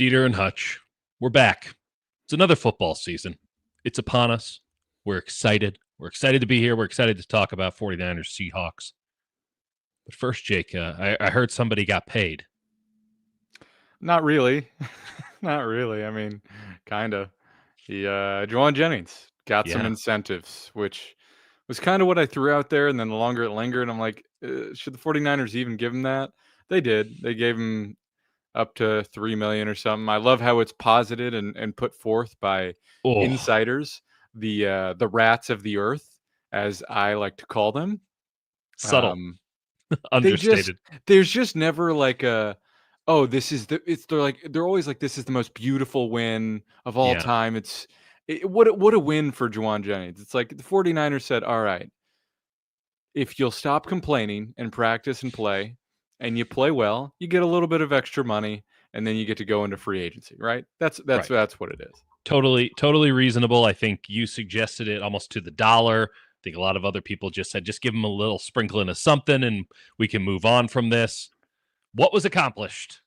Dieter and Hutch, we're back. It's another football season. It's upon us. We're excited. We're excited to be here. We're excited to talk about 49ers Seahawks. But first, Jake, I heard somebody got paid. Not really. Not really. I mean, kind of. Jauan Jennings got some Yeah. incentives, which was kind of what I threw out there. And then the longer it lingered, I'm like, should the 49ers even give him that? They did. They gave him up to $3 million or something. I love how it's posited and put forth by Oh, insiders, the rats of the earth, as I like to call them. subtle, Um, they just understated. there's just never like a oh, this is they're always like, this is the most beautiful win of all Yeah. time. What a win for Jauan Jennings. It's like the 49ers said, all right, if you'll stop complaining and practice and play, and you play well, you get a little bit of extra money, and then you get to go into free agency, right? That's that's Right. that's what it is. Totally reasonable. I think you suggested it almost to the dollar. I think a lot of other people just said, just give them a little sprinkling of something and we can move on from this. What was accomplished?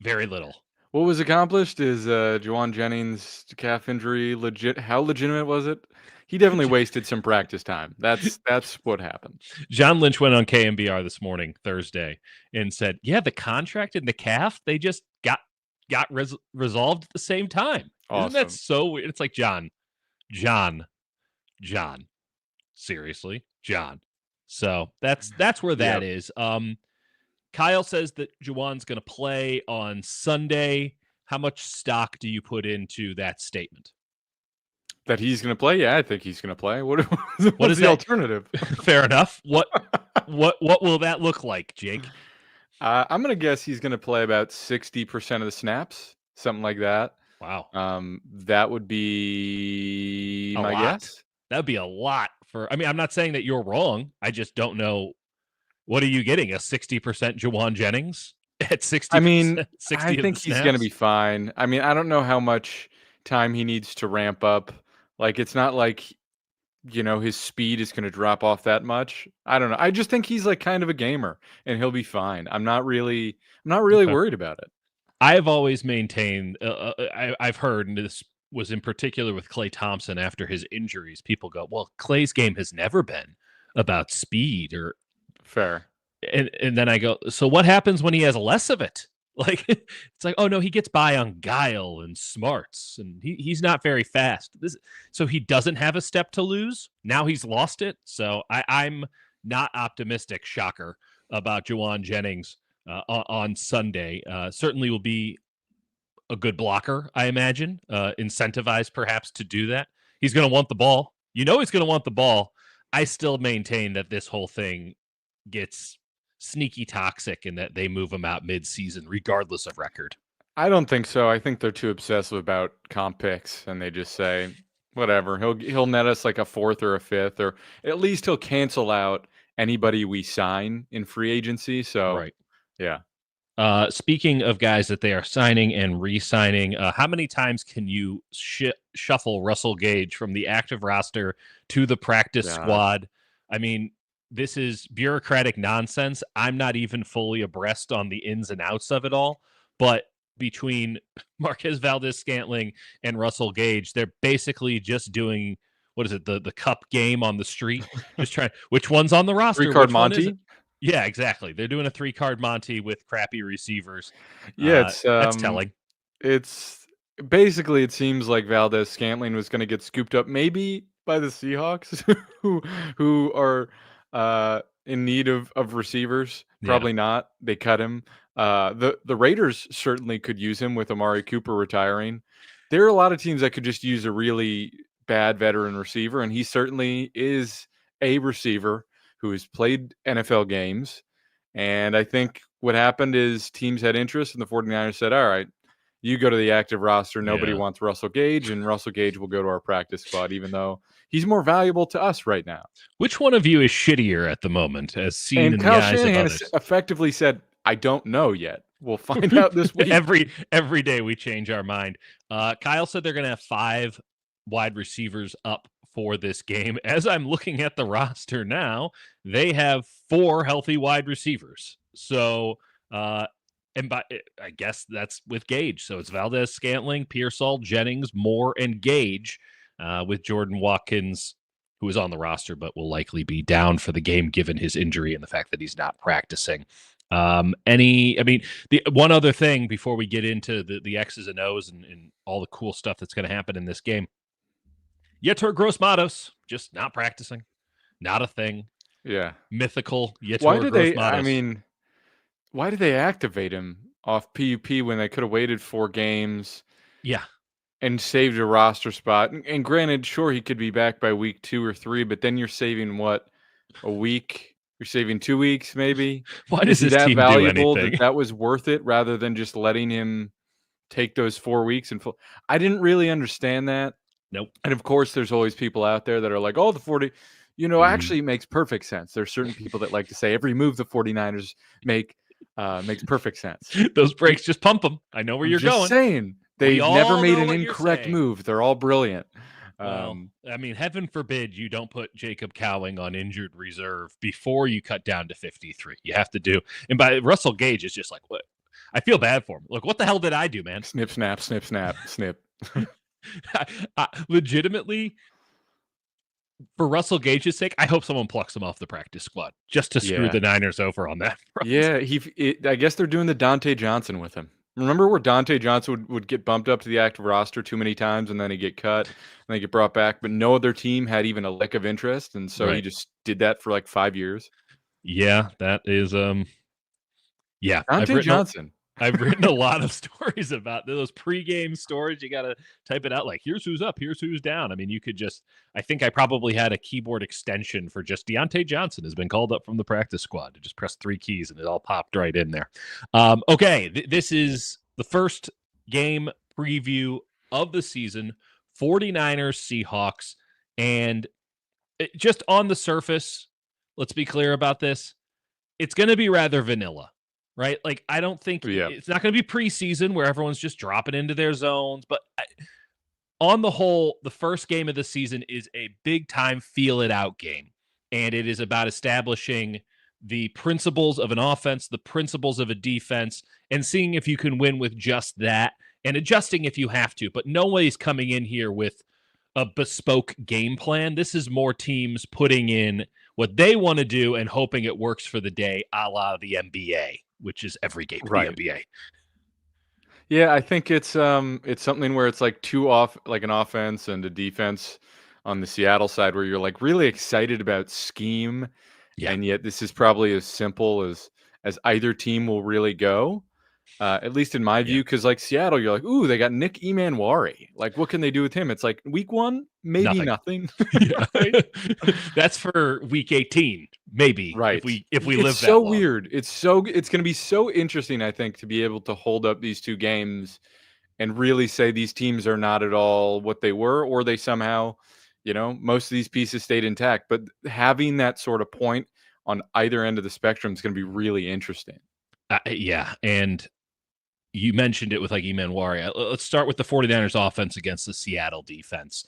Very little. What was accomplished is Jauan Jennings' calf injury legit. How legitimate was it? He definitely wasted some practice time. That's what happened. John Lynch went on KMBR this morning, Thursday, and said, "Yeah, the contract and the calf, they just got resolved at the same time." Isn't that Awesome. so weird? It's like John, John. Seriously, John. So that's where that Yep. is. Kyle says that Juwan's going to play on Sunday. How much stock do you put into that statement? That he's going to play? Yeah, I think he's going to play. What What's is the that? alternative? Fair enough. What will that look like, Jake? I'm going to guess he's going to play about 60% of the snaps, something like that. Wow. That would be A my lot. guess. That'd be a lot for. I mean, I'm not saying that you're wrong. I just don't know. What are you getting? A 60% Jauan Jennings at I mean, 60%, I 60 of the think he's going to snaps? be fine. I mean, I don't know how much time he needs to ramp up. Like, it's not like, his speed is going to drop off that much. I don't know. I just think he's like kind of a gamer and he'll be fine. I'm not really Okay. worried about it. I've always maintained. I've heard, and this was in particular with Clay Thompson after his injuries. People go, "Well, Clay's game has never been about speed," Fair. and then I go, "So what happens when he has less of it?" Like it's like, oh no, he gets by on guile and smarts, and he's not very fast. So he doesn't have a step to lose. Now he's lost it. So I'm not optimistic. Shocker about Jauan Jennings on Sunday. Certainly will be a good blocker, I imagine. Incentivized perhaps to do that. He's going to want the ball. He's going to want the ball. I still maintain that this whole thing gets sneaky toxic and that they move him out mid-season regardless of record. I don't think so. I think they're too obsessive about comp picks, and they just say, whatever. He'll net us like a fourth or a fifth, or at least he'll cancel out anybody we sign in free agency. So, Right. yeah. Speaking of guys that they are signing and re-signing, how many times can you shuffle Russell Gage from the active roster to the practice God. squad? I mean, this is bureaucratic nonsense. I'm not even fully abreast on the ins and outs of it all, but between Marquez Valdez-Scantling and Russell Gage, they're basically just doing what is it, the cup game on the street, just trying which one's on the roster, Three card which one isn't. Monty. Yeah, exactly. They're doing a 3-card Monty with crappy receivers. Yeah, That's telling. it's basically, it seems like Valdez Scantling was going to get scooped up maybe by the Seahawks, who are in need of receivers. Yeah. Probably not. They cut him. The Raiders certainly could use him with Amari Cooper retiring. There are a lot of teams that could just use a really bad veteran receiver, and he certainly is a receiver who has played NFL games. And I think what happened is teams had interest, and the 49ers said, all right, you go to the active roster. Nobody Yeah. wants Russell Gage, and Russell Gage will go to our practice squad, even though he's more valuable to us right now. Which one of you is shittier at the moment, as seen And in the Kyle eyes of Shanahan has others? effectively said, I don't know yet. We'll find out this week. every day we change our mind. Kyle said they're going to have 5 wide receivers up for this game. As I'm looking at the roster now, they have 4 healthy wide receivers. So And I guess that's with Gage. So it's Valdez, Scantling, Pearsall, Jennings, Moore, and Gage, with Jordan Watkins, who is on the roster but will likely be down for the game given his injury and the fact that he's not practicing. The one other thing before we get into the X's and O's and all the cool stuff that's going to happen in this game. Yetur Gross-Matos just not practicing, not a thing. Yeah. Mythical Yetur Why did they? Gross-Matos. I mean, why did they activate him off PUP when they could have waited 4 games? Yeah. And saved a roster spot. And granted, sure, he could be back by week 2 or 3, but then you're saving what, a week? You're saving 2 weeks, maybe. Why does this that team valuable do anything? that was worth it rather than just letting him take those 4 weeks and I didn't really understand that. Nope. And of course, there's always people out there that are like, "Oh, the 40." Actually, it makes perfect sense. There's certain people that like to say every move the 49ers make makes perfect sense. Those breaks, just pump them. I know where you're just going. Saying they've never made an an incorrect move. They're all brilliant. Well, heaven forbid you don't put Jacob Cowing on injured reserve before you cut down to 53. You have to do. And by Russell Gage is just like, what? I feel bad for him. Look, what the hell did I do, man? Snip, snap, snip, snap, snip. Legitimately, for Russell Gage's sake, I hope someone plucks him off the practice squad just to screw the Niners over on that front. Yeah, I guess they're doing the Dante Johnson with him. Remember where Dante Johnson would get bumped up to the active roster too many times and then he'd get cut and then get brought back, but no other team had even a lick of interest, and so he just did that for like 5 years. Yeah, that is yeah. Dante Johnson. I've written a lot of stories about those pregame stories. You got to type it out like, here's who's up, here's who's down. I mean, you could just, I think I probably had a keyboard extension for just Deontay Johnson has been called up from the practice squad to just press 3 keys and it all popped right in there. Okay, this is the first game preview of the season, 49ers, Seahawks. And just on the surface, let's be clear about this. It's going to be rather vanilla. Right? Like, I don't think it's not going to be preseason where everyone's just dropping into their zones. But on the whole, the first game of the season is a big time feel it out game. And it is about establishing the principles of an offense, the principles of a defense, and seeing if you can win with just that and adjusting if you have to. But nobody's coming in here with a bespoke game plan. This is more teams putting in what they want to do and hoping it works for the day, a la the NBA, which is every game of the NBA. Yeah, I think it's something where it's like like an offense and a defense on the Seattle side where you're like really excited about scheme, and yet this is probably as simple as either team will really go. At least in my view, because like Seattle, you're like, ooh, they got Nick Emanwari. Like, what can they do with him? It's like week 1, maybe nothing. Right? That's for week 18, maybe. Right. If we live that It's so long. weird. It's going to be so interesting, I think, to be able to hold up these 2 games and really say these teams are not at all what they were, or they somehow, most of these pieces stayed intact. But having that sort of point on either end of the spectrum is going to be really interesting. Yeah, and you mentioned it with like Emanwari. Let's start with the 49ers offense against the Seattle defense.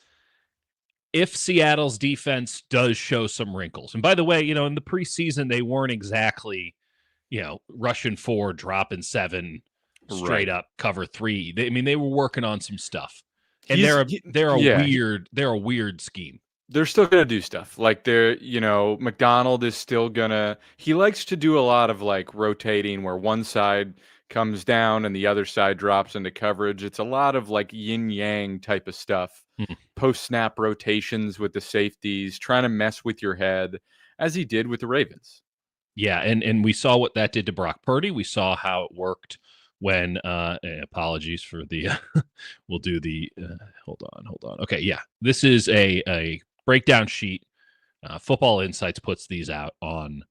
If Seattle's defense does show some wrinkles, and by the way, in the preseason, they weren't exactly, rushing 4, dropping 7, straight up cover 3. They were working on some stuff, and they're a weird scheme. They're still going to do stuff like McDonald is still he likes to do a lot of like rotating where one side comes down and the other side drops into coverage. It's a lot of like yin yang type of stuff, post snap rotations with the safeties, trying to mess with your head as he did with the Ravens. Yeah. And we saw what that did to Brock Purdy. We saw how it worked when apologies for the we'll do the hold on. Okay. Yeah. This is a breakdown sheet. Football Insights puts these out on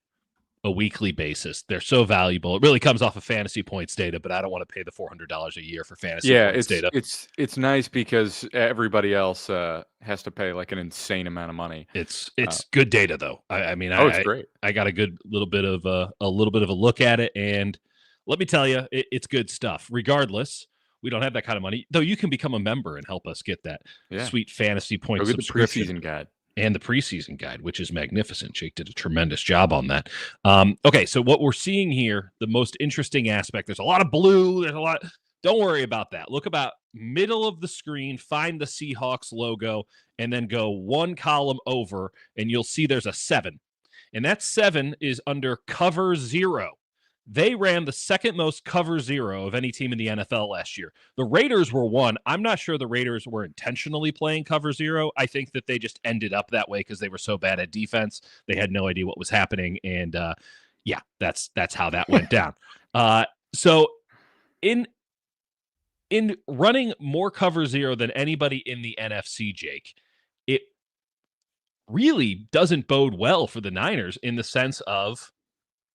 a weekly basis. They're so valuable. It really comes off of fantasy points data, but I don't want to pay the $400 a year for fantasy points data. It's nice because everybody else has to pay like an insane amount of money. It's good data though. It's great. I got a good little bit of a look at it, and let me tell you, it's good stuff. Regardless, we don't have that kind of money, though. You can become a member and help us get that sweet fantasy point subscription. The preseason guide. and the preseason guide, which is magnificent. Jake did a tremendous job on that. Okay, so what we're seeing here, the most interesting aspect, there's a lot of blue, there's a lot. Don't worry about that. Look about middle of the screen, find the Seahawks logo, and then go one column over, and you'll see there's a 7. And that 7 is under cover 0. They ran the second most cover 0 of any team in the NFL last year. The Raiders were 1. I'm not sure the Raiders were intentionally playing cover 0. I think that they just ended up that way because they were so bad at defense. They had no idea what was happening. And yeah, that's how that went down. So in running more cover 0 than anybody in the NFC, Jake, it really doesn't bode well for the Niners in the sense of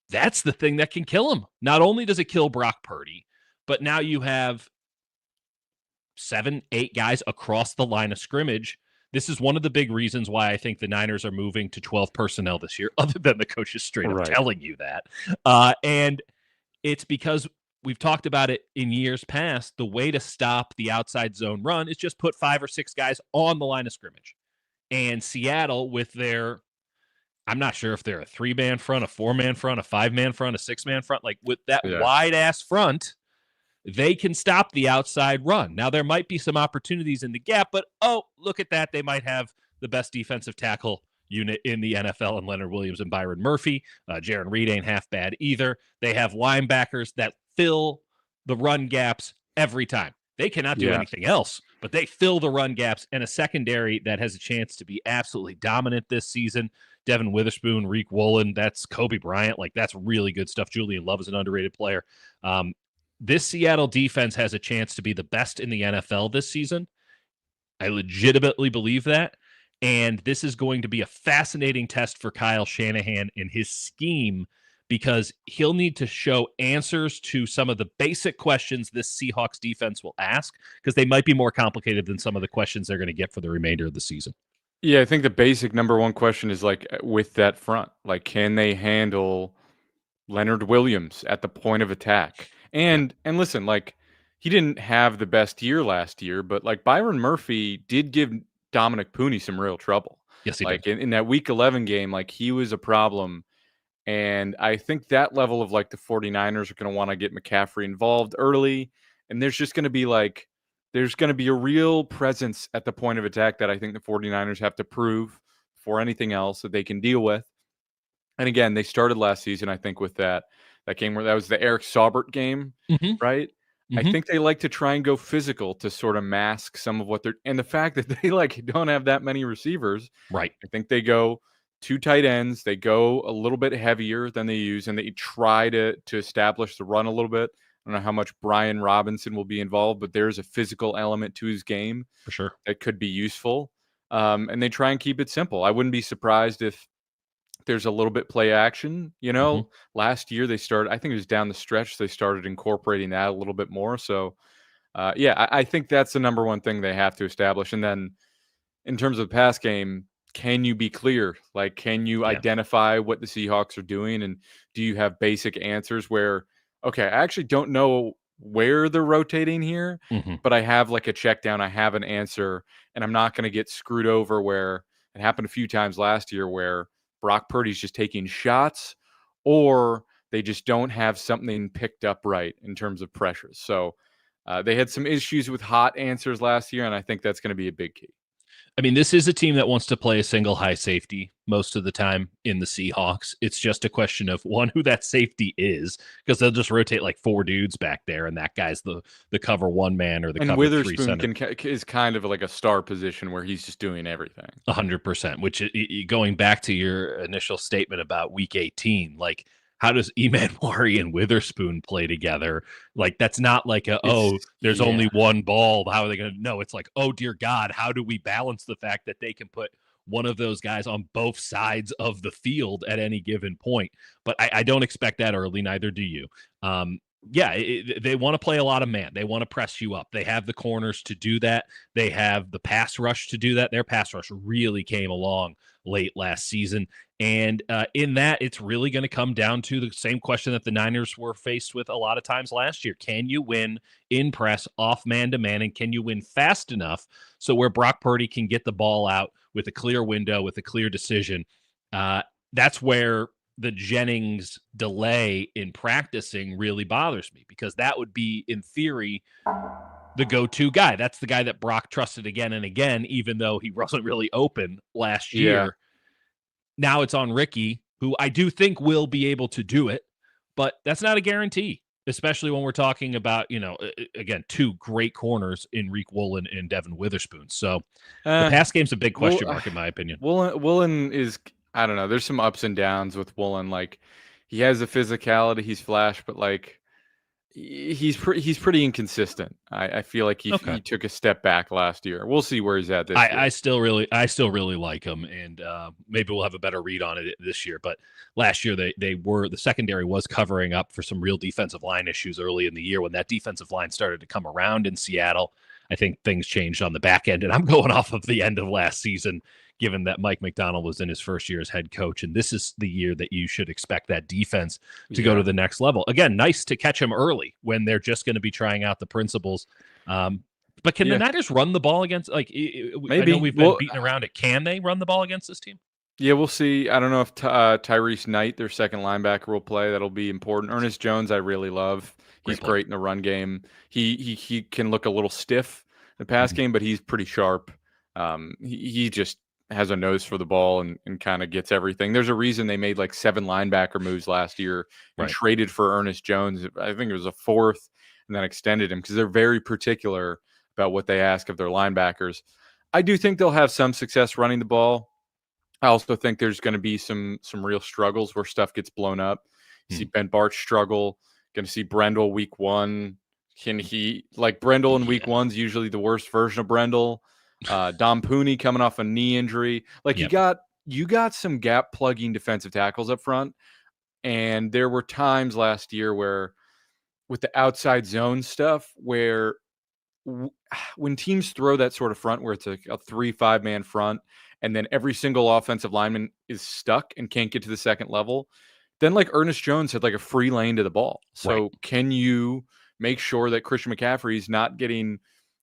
that's the thing that can kill him. Not only does it kill Brock Purdy, but now you have 7, 8 guys across the line of scrimmage. This is one of the big reasons why I think the Niners are moving to 12 personnel this year, other than the coaches straight up telling you that. And it's because we've talked about it in years past. The way to stop the outside zone run is just put 5 or 6 guys on the line of scrimmage. And Seattle, with their, I'm not sure if they're a 3-man front, a 4-man front, a 5-man front, a 6-man front. Like with that wide-ass front, they can stop the outside run. Now, there might be some opportunities in the gap, but, oh, look at that. They might have the best defensive tackle unit in the NFL in Leonard Williams and Byron Murphy. Jaron Reed ain't half bad either. They have linebackers that fill the run gaps every time. They cannot do anything else, but they fill the run gaps, and a secondary that has a chance to be absolutely dominant this season. Devin Witherspoon, Reek Woolen, that's Kobe Bryant. Like, that's really good stuff. Julian Love is an underrated player. This Seattle defense has a chance to be the best in the NFL this season. I legitimately believe that. And this is going to be a fascinating test for Kyle Shanahan and his scheme, because he'll need to show answers to some of the basic questions this Seahawks defense will ask, because they might be more complicated than some of the questions they're going to get for the remainder of the season. Yeah, I think the basic number one question is like with that front, like can they handle Leonard Williams at the point of attack? And listen, like he didn't have the best year last year, but like Byron Murphy did give Dominic Pooney some real trouble. Yes, he like did. in that week 11 game, like he was a problem. And I think that level of like the 49ers are going to want to get McCaffrey involved early. And there's just going to be like, there's going to be a real presence at the point of attack that I think the 49ers have to prove for anything else that they can deal with. And again, they started last season, I think, with that game where that was the Eric Saubert game, right? I think they like to try and go physical to sort of mask some of what they're, and the fact that they like don't have that many receivers, right? I think they go 2 tight ends. They go a little bit heavier than they use, and they try to establish the run a little bit. I don't know how much Brian Robinson will be involved, but there's a physical element to his game for sure that could be useful. And they try and keep it simple. I wouldn't be surprised if there's a little bit play action. You know, last year they started, I think it was down the stretch, they started incorporating that a little bit more. So, I think that's the number one thing they have to establish. And then in terms of the pass game, can you be clear? Like, can you identify what the Seahawks are doing? And do you have basic answers where, okay, I actually don't know where they're rotating here, but I have like a check down, I have an answer, and I'm not going to get screwed over where it happened a few times last year where Brock Purdy's just taking shots or they just don't have something picked up right in terms of pressures. So they had some issues with hot answers last year, and I think that's going to be a big key. I mean, this is a team that wants to play a single high safety most of the time in the Seahawks. It's just a question of, one, who that safety is, because they'll just rotate like 4 dudes back there, and that guy's the cover 1 man or the and cover Witherspoon 3 center. is kind of like a star position where he's just doing everything. 100%, which going back to your initial statement about week 18, like, how does Emmanuel and Witherspoon play together? Like, that's not like there's only one ball. How are they going to know? It's like, oh, dear God, how do we balance the fact that they can put one of those guys on both sides of the field at any given point? But I don't expect that early. Neither do you. They want to play a lot of man. They want to press you up. They have the corners to do that. They have the pass rush to do that. Their pass rush really came along late last season. And in that, it's really going to come down to the same question that the Niners were faced with a lot of times last year. Can you win in press off man-to-man, and can you win fast enough so where Brock Purdy can get the ball out with a clear window, with a clear decision. That's where the Jennings delay in practicing really bothers me, because that would be, in theory, the go-to guy. That's the guy that Brock trusted again and again, even though he wasn't really open last year. Now it's on Ricky, who I do think will be able to do it, but that's not a guarantee, especially when we're talking about, again, two great corners in Reek Woolen and Devin Witherspoon. So the pass game's a big question mark, in my opinion. Woolen is, I don't know. There's some ups and downs with Woolen. Like, he has the physicality, he's flash, but like, he's pretty inconsistent. I feel like he took a step back last year. We'll see where he's at this year. I still really like him, and maybe we'll have a better read on it this year. But last year the secondary was covering up for some real defensive line issues early in the year. When that defensive line started to come around in Seattle, I think things changed on the back end, and I'm going off of the end of last season, given that Mike McDonald was in his first year as head coach. And this is the year that you should expect that defense to go to the next level. Again, nice to catch him early when they're just going to be trying out the principles. But can the Niners run the ball against, maybe. I know we've been beating around it. Can they run the ball against this team? Yeah, we'll see. I don't know if Tyrese Knight, their second linebacker, will play. That'll be important. Ernest Jones, I really love. He's great in the run game. He can look a little stiff in the pass game, but he's pretty sharp. He just has a nose for the ball and kind of gets everything. There's a reason they made like 7 linebacker moves last year and traded for Ernest Jones. I think it was a 4th, and then extended him, because they're very particular about what they ask of their linebackers. I do think they'll have some success running the ball. I also think there's going to be some real struggles where stuff gets blown up. You see Ben Barch struggle. Going to see Brendel week 1. Can he, like, Brendel in week 1's usually the worst version of Brendel. Dom Pooney coming off a knee injury. Like, you got some gap plugging defensive tackles up front. And there were times last year where, with the outside zone stuff, where when teams throw that sort of front where it's a 3-5 man front, and then every single offensive lineman is stuck and can't get to the second level, then like Ernest Jones had like a free lane to the ball. So can you make sure that Christian McCaffrey's not getting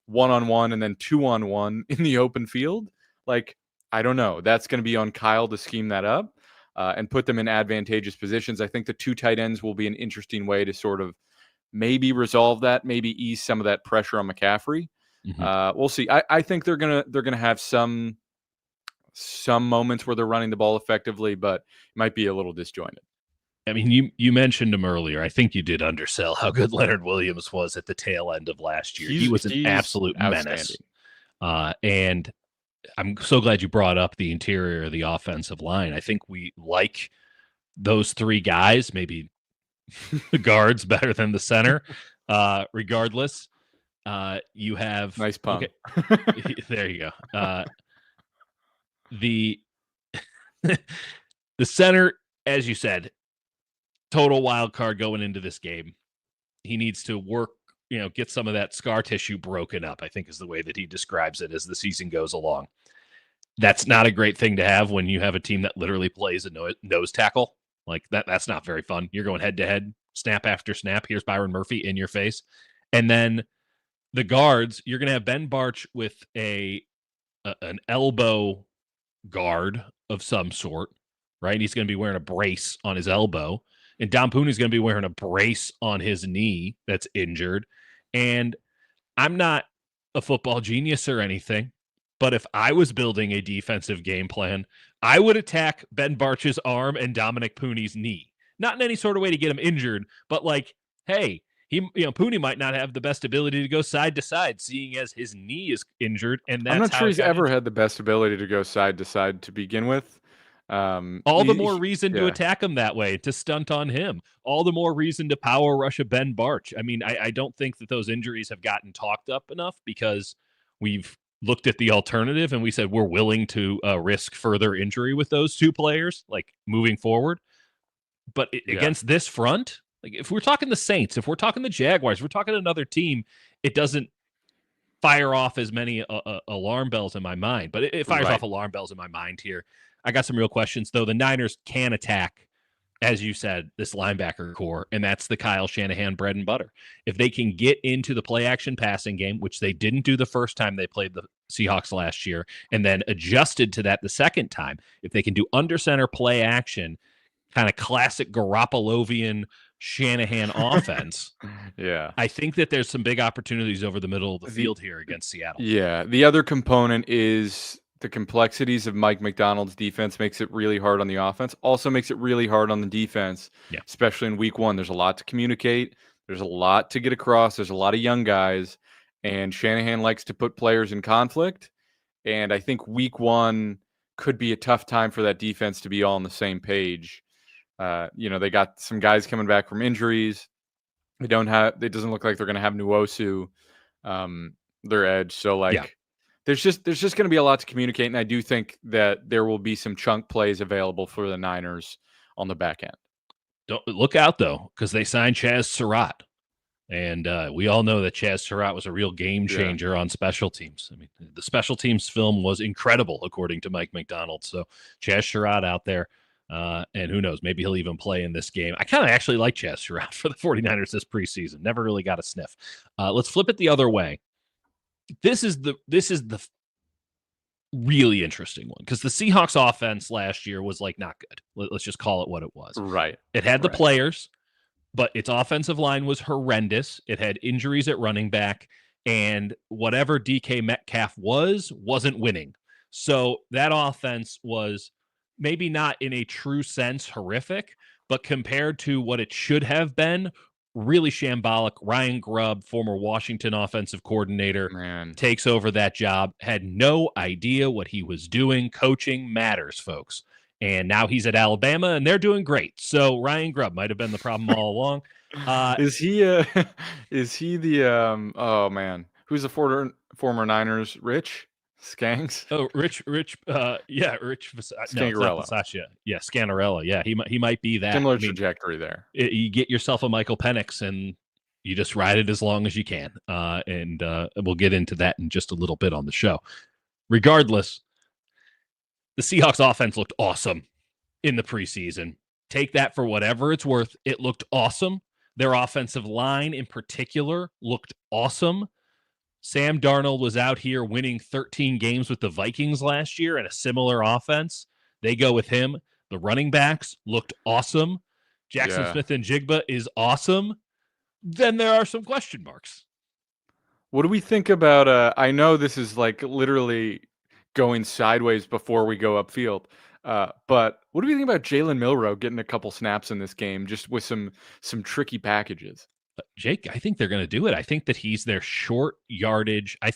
1-on-1 and then 2-on-1 in the open field? Like, I don't know. That's going to be on Kyle to scheme that up and put them in advantageous positions. I think the 2 tight ends will be an interesting way to sort of maybe resolve that, maybe ease some of that pressure on McCaffrey. We'll see. I think they're gonna have some moments where they're running the ball effectively, but it might be a little disjointed. I mean, you mentioned him earlier. I think you did undersell how good Leonard Williams was at the tail end of last year. He was an absolute menace. And I'm so glad you brought up the interior of the offensive line. I think we like those 3 guys, maybe the guards better than the center. Regardless, you have nice pun. Okay, there you go. The center, as you said, total wild card going into this game. He needs to work, get some of that scar tissue broken up, I think is the way that he describes it, as the season goes along. That's not a great thing to have when you have a team that literally plays a nose tackle. Like that's not very fun. You're going head to head, snap after snap. Here's Byron Murphy in your face. And then the guards, you're going to have Ben Barch with an elbow guard of some sort, right? He's going to be wearing a brace on his elbow. And Dom Pooney's going to be wearing a brace on his knee that's injured. And I'm not a football genius or anything, but if I was building a defensive game plan, I would attack Ben Barch's arm and Dominic Pooney's knee. Not in any sort of way to get him injured, but like, hey, Pooney might not have the best ability to go side to side, seeing as his knee is injured. And that's I'm not sure he's ever had the best ability to go side to side to begin with. All the more reason to attack him that way, to stunt on him. All the more reason to power rush a Ben Barch. I mean, I don't think that those injuries have gotten talked up enough, because we've looked at the alternative and we said we're willing to risk further injury with those 2 players, like moving forward. But against this front, like if we're talking the Saints, if we're talking the Jaguars, if we're talking another team, it doesn't fire off as many alarm bells in my mind. But it fires off alarm bells in my mind here. I got some real questions, though. The Niners can attack as you said, this linebacker core, and that's the Kyle Shanahan bread and butter. If they can get into the play action passing game, which they didn't do the first time they played the Seahawks last year, and then adjusted to that the second time, if they can do under center play action, kind of classic Garoppolovian Shanahan offense, Yeah. I think that there's some big opportunities over the middle of the field here against Seattle. Yeah. The other component is the complexities of Mike McDonald's defense makes it really hard on the offense, also makes it really hard on the defense, Yeah. especially in week one. There's a lot to communicate, there's a lot to get across, there's a lot of young guys, and Shanahan likes to put players in conflict. And I think week one could be a tough time for that defense to be all on the same page. They got some guys coming back from injuries. It doesn't look like they're going to have Nuosu, their edge. So there's just going to be a lot to communicate, and I do think that there will be some chunk plays available for the Niners on the back end. Don't look out though, because they signed Chaz Surratt, and we all know that Chaz Surratt was a real game changer on special teams. I mean, the special teams film was incredible, according to Mike McDonald. So Chaz Surratt out there. And who knows, maybe he'll even play in this game. I kind of actually like Chaz Surratt for the 49ers this preseason. Never really got a sniff. Let's flip it the other way. This is the really interesting one, because the Seahawks offense last year was like not good. Let's just call it what it was. Right. It had the players, but its offensive line was horrendous. It had injuries at running back, and whatever DK Metcalf wasn't winning. So that offense was maybe not in a true sense horrific, but compared to what it should have been, really shambolic. Ryan Grubb, former Washington offensive coordinator, takes over that job, had no idea what he was doing. Coaching matters, folks. And now he's at Alabama, and they're doing great. So Ryan Grubb might have been the problem all along. Is he the oh man, who's the former Niners? Rich Skanks? Oh, Rich. Rich. No, it's not Versace. Yeah, Scanarella. Yeah, he might be that. Similar trajectory there. You get yourself a Michael Penix, and you just ride it as long as you can. And we'll get into that in just a little bit on the show. Regardless, the Seahawks offense looked awesome in the preseason. Take that for whatever it's worth. It looked awesome. Their offensive line in particular looked awesome. Sam Darnold was out here winning 13 games with the Vikings last year in a similar offense. They go with him. The running backs looked awesome. Jackson Smith and Jigba is awesome. Then there are some question marks. What do we think about I know this is like literally going sideways before we go upfield. But what do we think about Jalen Milroe getting a couple snaps in this game, just with some tricky packages? Jake, I think they're going to do it. I think that he's their short yardage. I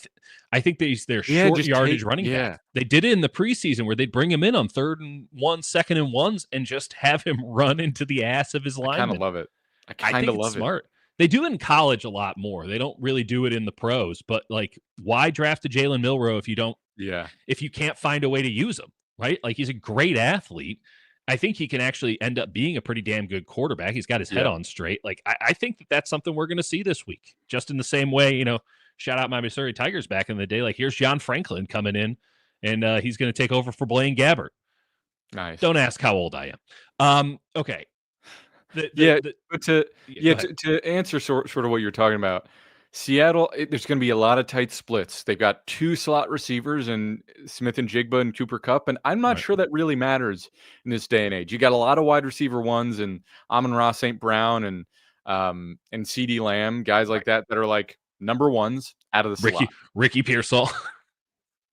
think that he's their short yardage running back. They did it in the preseason where they'd bring him in on 3rd and 1, 2nd and 1s, and just have him run into the ass of his lineman. I kind of love it. I kind of love it. Smart. They do it in college a lot more. They don't really do it in the pros. But like, why draft a Jalen Milroe if you don't? Yeah. If you can't find a way to use him, right? Like, he's a great athlete. I think he can actually end up being a pretty damn good quarterback. He's got his head on straight. Like, I think that that's something we're going to see this week. Just in the same way, shout out my Missouri Tigers back in the day. Like, here's John Franklin coming in, and he's going to take over for Blaine Gabbert. Nice. Don't ask how old I am. Okay. To answer sort of what you're talking about, Seattle, there's going to be a lot of tight splits. They've got 2 slot receivers in Smith and Jigba and Cooper Kupp, and I'm not sure that really matters in this day and age. You got a lot of wide receiver ones, and Amon-Ra St. Brown and CeeDee Lamb, guys like that are like number ones out of the slot. Ricky Pearsall.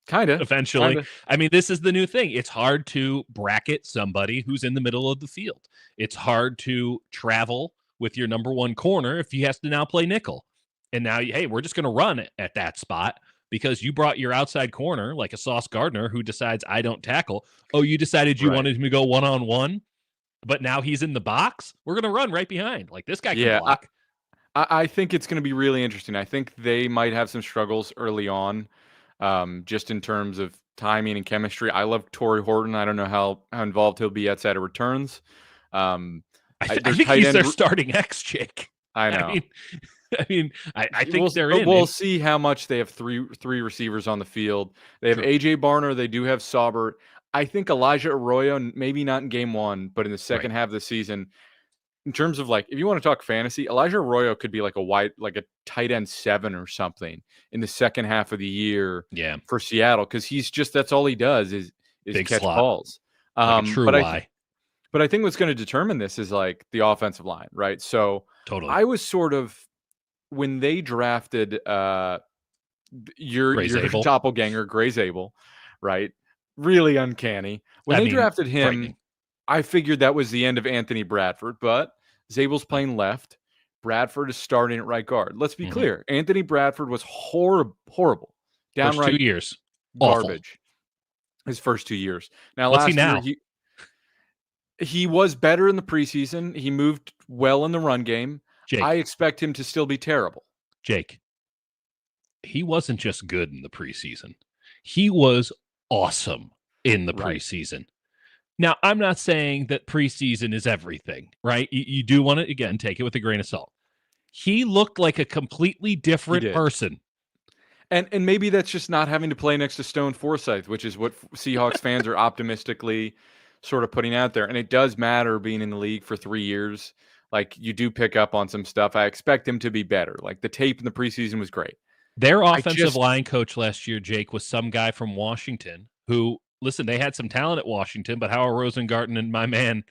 Kind of. Eventually. Kinda. I mean, this is the new thing. It's hard to bracket somebody who's in the middle of the field. It's hard to travel with your number 1 corner if he has to now play nickel. And now, hey, we're just going to run at that spot because you brought your outside corner, like a Sauce Gardner, who decides I don't tackle. Oh, you decided you wanted him to go one-on-one, but now he's in the box? We're going to run right behind. Like, this guy can block. I think it's going to be really interesting. I think they might have some struggles early on, just in terms of timing and chemistry. I love Torrey Horton. I don't know how involved he'll be outside of returns. I think he's their starting X, Jake. I know. I think they're in. We'll see how much they have three receivers on the field. They have AJ Barner. They do have Saubert. I think Elijah Arroyo, maybe not in game one, but in the second Right. half of the season, in terms of like, if you want to talk fantasy, Elijah Arroyo could be like a tight end 7 or something in the second half of the year Yeah. for Seattle, because that's all he does is Big catch slot. balls. Like a true Y. But I think what's going to determine this is like the offensive line, right? So Totally. I was sort of, when they drafted your Gray Zabel. doppelganger, Gray Zabel, right? Really uncanny. When I they mean, drafted him, frightening. I figured that was the end of Anthony Bradford, but Zabel's playing left. Bradford is starting at right guard. Let's be clear. Anthony Bradford was horrible, First 2 downright years. Awful. garbage his first 2 years. Now, What's he last year, now? he was better in the preseason. He moved well in the run game. I Jake. expect him to still be terrible. Jake. He wasn't just good in the preseason. He was awesome in the preseason. Now, I'm not saying that preseason is everything, right? You do want to, again, take it with a grain of salt. He looked like a completely different person. And maybe that's just not having to play next to Stone Forsythe, which is what Seahawks fans are optimistically sort of putting out there. And it does matter being in the league for 3 years. Like, you do pick up on some stuff. I expect him to be better. Like, the tape in the preseason was great. Their offensive line coach last year, Jake, was some guy from Washington who, listen, they had some talent at Washington, but how are Rosengarten and my man,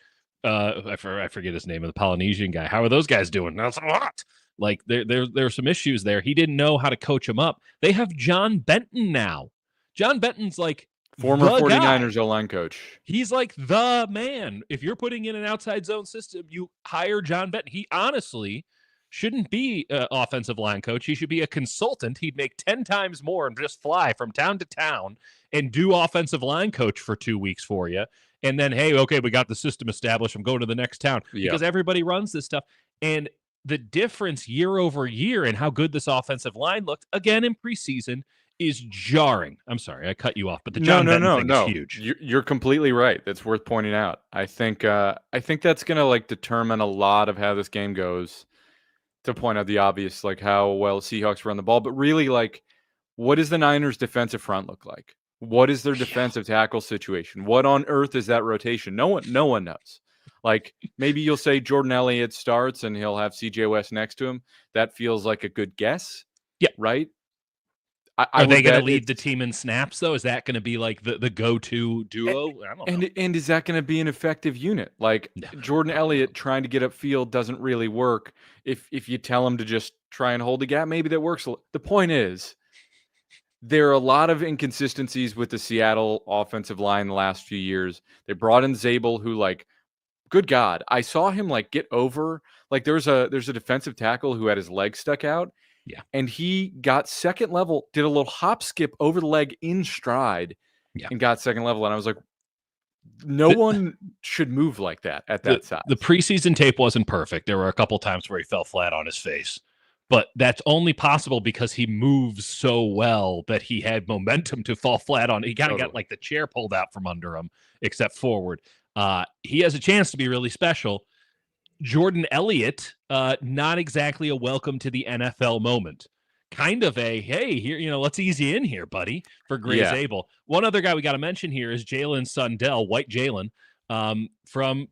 I forget his name, the Polynesian guy, how are those guys doing? That's a lot. Like, there are some issues there. He didn't know how to coach them up. They have John Benton now. John Benton's like former 49ers O-line coach. He's like the man. If you're putting in an outside zone system, you hire John Benton. He honestly shouldn't be an offensive line coach. He should be a consultant. He'd make 10 times more and just fly from town to town and do offensive line coach for 2 weeks for you. And then, hey, okay, we got the system established. I'm going to the next town because everybody runs this stuff. And the difference year over year in how good this offensive line looked, again, in preseason, is jarring. I'm sorry, I cut you off, but the John Benton thing is huge. You're completely right. That's worth pointing out. I think that's going to like determine a lot of how this game goes. To point out the obvious, like how well Seahawks run the ball, but really, like, what does the Niners' defensive front look like? What is their defensive tackle situation? What on earth is that rotation? No one knows. Like, maybe you'll say Jordan Elliott starts and he'll have CJ West next to him. That feels like a good guess. Yeah. Right? Are they going to lead the team in snaps, though? Is that going to be like the go-to duo? I don't know. And is that going to be an effective unit? Like, Jordan Elliott trying to get upfield doesn't really work. If you tell him to just try and hold the gap, maybe that works. The point is, there are a lot of inconsistencies with the Seattle offensive line the last few years. They brought in Zabel, who, like, good God, I saw him like get over. Like, there's a defensive tackle who had his leg stuck out. Yeah. And he got second level, did a little hop skip over the leg in stride and got second level. And I was like, no one should move like that at that size. The preseason tape wasn't perfect. There were a couple times where he fell flat on his face. But that's only possible because he moves so well that he had momentum to fall flat on. He kind of got like the chair pulled out from under him, except forward. He has a chance to be really special. Jordan Elliott, not exactly a welcome to the NFL moment. Kind of a, hey, here, let's ease you in here, buddy, for Gray Zabel. One other guy we got to mention here is Jalen Sundell, White Jalen, from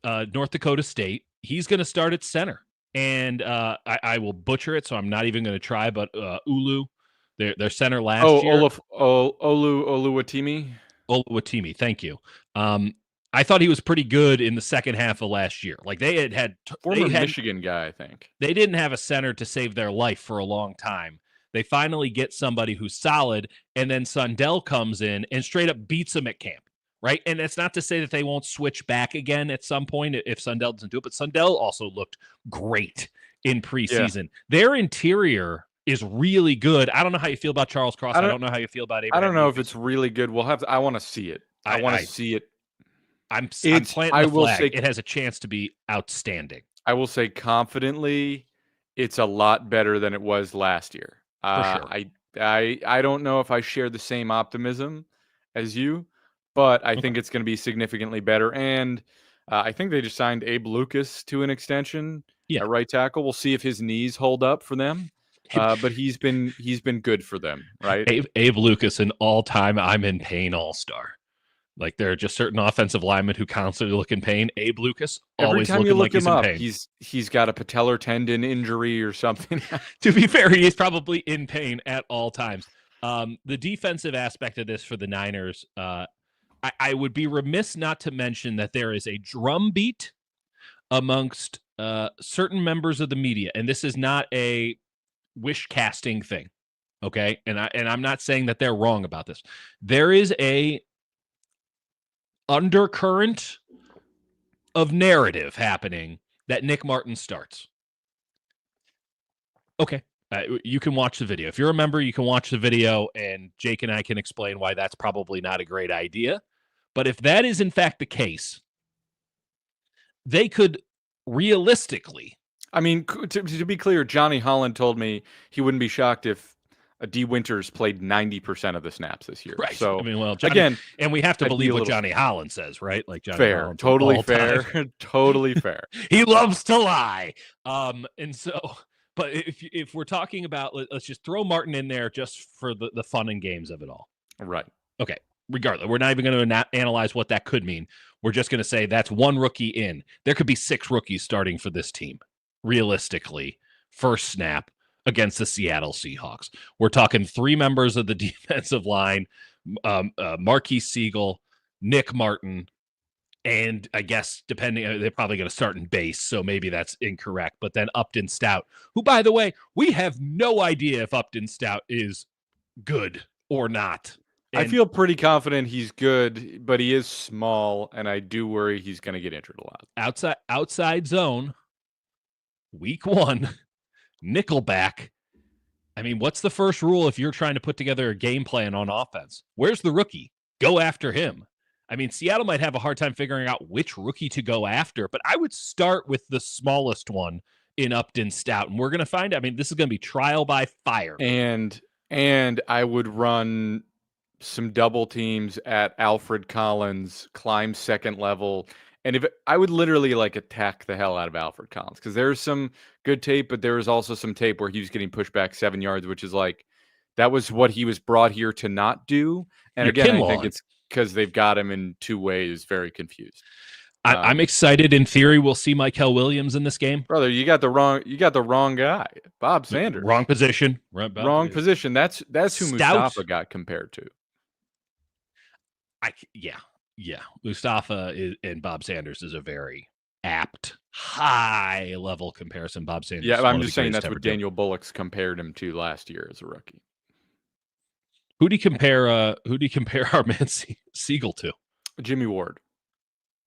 North Dakota State. He's going to start at center. And I will butcher it, so I'm not even going to try, but Ulu, their center last year. Oluwatimi. Oluwatimi, thank you. I thought he was pretty good in the second half of last year. Like they had former Michigan guy, I think. They didn't have a center to save their life for a long time. They finally get somebody who's solid, and then Sundell comes in and straight up beats them at camp, right? And it's not to say that they won't switch back again at some point if Sundell doesn't do it, but Sundell also looked great in preseason. Their interior is really good. I don't know how you feel about Charles Cross. I don't know how you feel about Abraham. I don't know if it's really good. We'll have to. I want to see it. I want to see it. I'm planting the flag. It has a chance to be outstanding. I will say confidently, it's a lot better than it was last year. For sure. I don't know if I share the same optimism as you, but I think it's going to be significantly better. And I think they just signed Abe Lucas to an extension at right tackle. We'll see if his knees hold up for them. But he's been good for them, right? Abe Lucas, an all-time I'm in pain all-star. Like there are just certain offensive linemen who constantly look in pain. Abe Lucas Every always time you looking look like he's him in up, pain. he's got a patellar tendon injury or something. To be fair, he is probably in pain at all times. The defensive aspect of this for the Niners, I would be remiss not to mention that there is a drumbeat amongst certain members of the media, and this is not a wish casting thing, okay? And I'm not saying that they're wrong about this. There is a undercurrent of narrative happening that Nick Martin starts. Okay. You can watch the video. If you're a member, you can watch the video, and Jake and I can explain why that's probably not a great idea. But if that is in fact the case, they could realistically. I mean, to be clear, Johnny Holland told me he wouldn't be shocked if D. Winters played 90% of the Right. this year. Right. So, I mean, well, Johnny, again, and we have to I'd be believe a what little Johnny Holland says, right? Like Johnny fair, Holland's totally all fair, time. totally fair. He loves to lie. And so, but if we're talking about, let's just throw Martin in there just for the fun and games of it all. Right. Okay. Regardless, we're not even going to analyze what that could mean. We're just going to say that's one rookie in. There could be 6 rookies starting for this team, realistically, first snap against the Seattle Seahawks. We're talking 3 members of the defensive line, Marquise Siegel, Nick Martin, and I guess depending, they're probably going to start in base, so maybe that's incorrect. But then Upton Stout, who, by the way, we have no idea if Upton Stout is good or not. I feel pretty confident he's good, but he is small, and I do worry he's going to get injured a lot. Outside zone, week 1, nickelback. I mean, what's the first rule if you're trying to put together a game plan on offense? Where's the rookie? Go after him. I mean, Seattle might have a hard time figuring out which rookie to go after, but I would start with the smallest one in Upton Stout, and we're going to find out. I mean, this is going to be trial by fire. And I would run some double teams at Alfred Collins, climb second level, and if I would literally attack the hell out of Alfred Collins, because there's some good tape, but there was also some tape where he was getting pushed back 7 yards, which is that was what he was brought here to not do. And again, I think it's because they've got him in 2 ways, very confused. I'm excited. In theory, we'll see Mykel Williams in this game. Brother, you got the wrong guy. Bob Sanders. Wrong position. Wrong position. That's who Mustafa got compared to. Yeah. Mustafa and Bob Sanders is a very apt, high level comparison. Bob Sanders. Yeah, I'm just saying that's what Daniel Bullock's compared him to last year as a rookie. Who do you compare our man Siegel to? Jimmy Ward.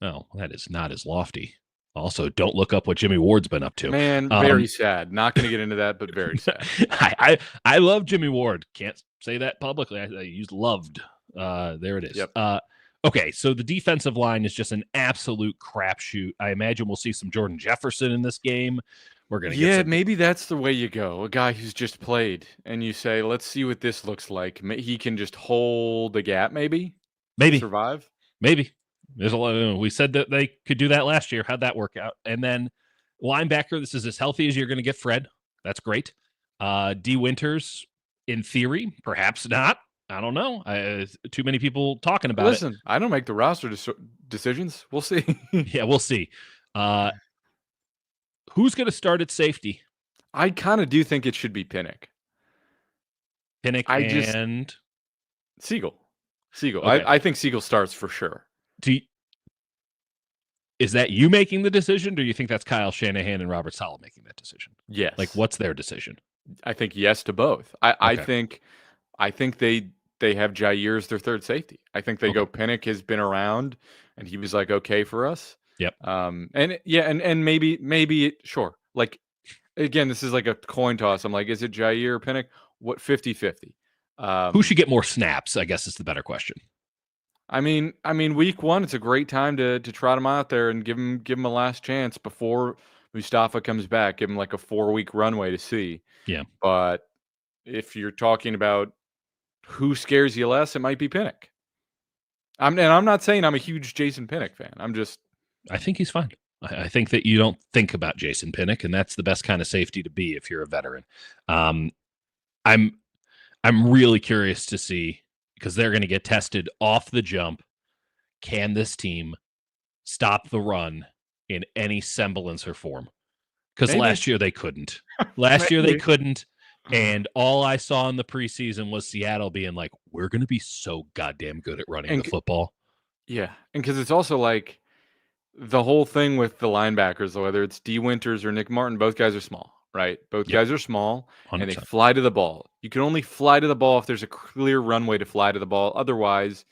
Oh, that is not as lofty. Also, don't look up what Jimmy Ward's been up to. Man, very sad. Not going to get into that, but very sad. I love Jimmy Ward. Can't say that publicly. I used loved. There it is. Yep. Okay, so the defensive line is just an absolute crapshoot. I imagine we'll see some Jordan Jefferson in this game. We're gonna maybe that's the way you go. A guy who's just played, and you say, "Let's see what this looks like." He can just hold the gap, maybe survive. Maybe there's a lot. We said that they could do that last year. How'd that work out? And then linebacker, this is as healthy as you're going to get. Fred, that's great. D. Winters, in theory, perhaps not. I don't know. Too many people talking about it. Listen, I don't make the roster decisions. We'll see. Yeah, we'll see. Who's going to start at safety? I kind of do think it should be Pinnock. And Siegel. Okay. I think Siegel starts for sure. Is that you making the decision? Or do you think that's Kyle Shanahan and Robert Saleh making that decision? Yes. What's their decision? I think yes to both. I think they have Jair as their third safety. I think they go Pinnock has been around, and he was okay for us. Yep. And maybe sure. Again, this is a coin toss. I'm is it Jair or Pinnock? What 50-50? Who should get more snaps, I guess is the better question. I mean, week 1, it's a great time to trot him out there and give him a last chance before Mustafa comes back. Give him a 4-week runway to see. Yeah. But if you're talking about who scares you less, it might be Pinnock. I'm not saying I'm a huge Jason Pinnock fan. I think he's fine. I think that you don't think about Jason Pinnock, and that's the best kind of safety to be if you're a veteran. I'm really curious to see, because they're going to get tested off the jump. can this team stop the run in any semblance or form? Because Maybe. last year they couldn't. Last year they Maybe. couldn't. And all I saw in the preseason was Seattle being like, we're going to be so goddamn good at running the And football. yeah, and because it's also like the whole thing with the linebackers, whether it's D. Winters or Nick Martin, both guys are small, right? Both Yep, guys are small, and they 100%. fly to the ball. You can only fly to the ball if there's a clear runway to fly to the ball. Otherwise,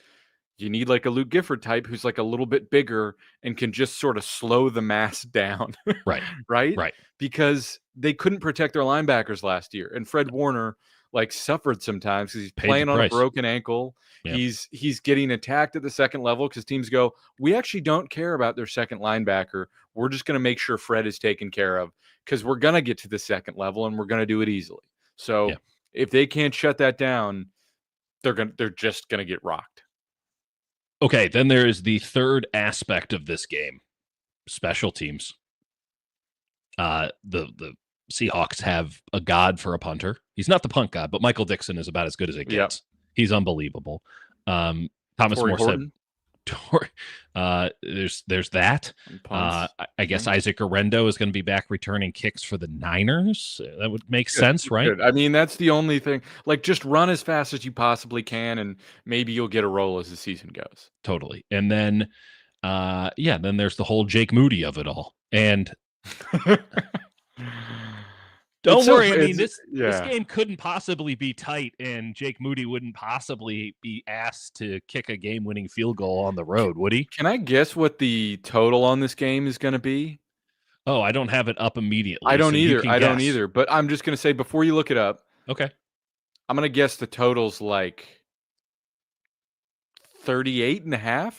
you need like a Luke Gifford type who's like a little bit bigger and can just sort of slow the mass down, Right, right? right. Because they couldn't protect their linebackers last year, and Fred Warner like suffered sometimes because he's Paid the playing on a price. broken ankle. Yeah, He's getting attacked at the second level because teams go, we actually don't care about their second linebacker. We're just going to make sure Fred is taken care of because we're going to get to the second level and we're going to do it easily. yeah. So if they can't shut that down, they're just going to get rocked. Okay, then there is the third aspect of this game, special teams. The Seahawks have a god for a punter. He's not the punt god, but Michael Dixon is about as good as it Yep. gets. He's unbelievable. Thomas Torrey Morstead. Horton. There's that. And punts. I guess Isaac Orendo is going to be back returning kicks for the Niners. That would make Good, sense, right? good. I mean, that's the only thing. Like, just run as fast as you possibly can, and maybe you'll get a roll as the season goes. Totally. And then, then there's the whole Jake Moody of it all. And don't worry. I mean, this game couldn't possibly be tight, and Jake Moody wouldn't possibly be asked to kick a game-winning field goal on the road, would he? Can I guess what the total on this game is going to be? Oh, I don't have it up immediately. I don't so either. You can I guess. don't either. But I'm just going to say before you look it up, Okay. I'm going to guess the total's like 38.5.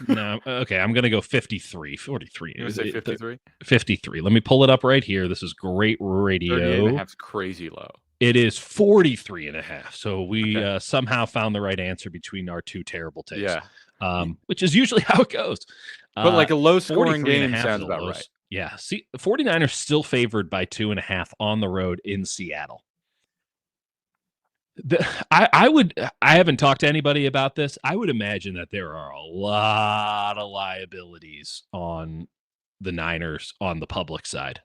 No, okay. I'm going to go 53. 43. You want to say 53? 53. Let me pull it up right here. This is great radio. 38.5 is crazy low. It is 43.5. So we somehow found the right answer between our two terrible takes. Yeah. Which is usually how it goes. But like a low-scoring game sounds about right. right. Yeah. See, the 49ers still favored by 2.5 on the road in Seattle. I haven't talked to anybody about this. I would imagine that there are a lot of liabilities on the Niners on the public side.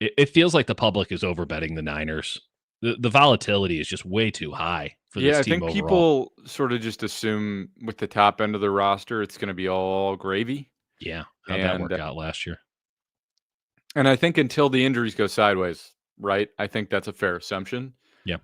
It feels like the public is overbetting the Niners. The volatility is just way too high for this team overall. I think people sort of just assume with the top end of the roster, it's going to be all gravy. Yeah. How'd that work out last year? And I think until the injuries go sideways, right? I think that's a fair assumption. Yeah.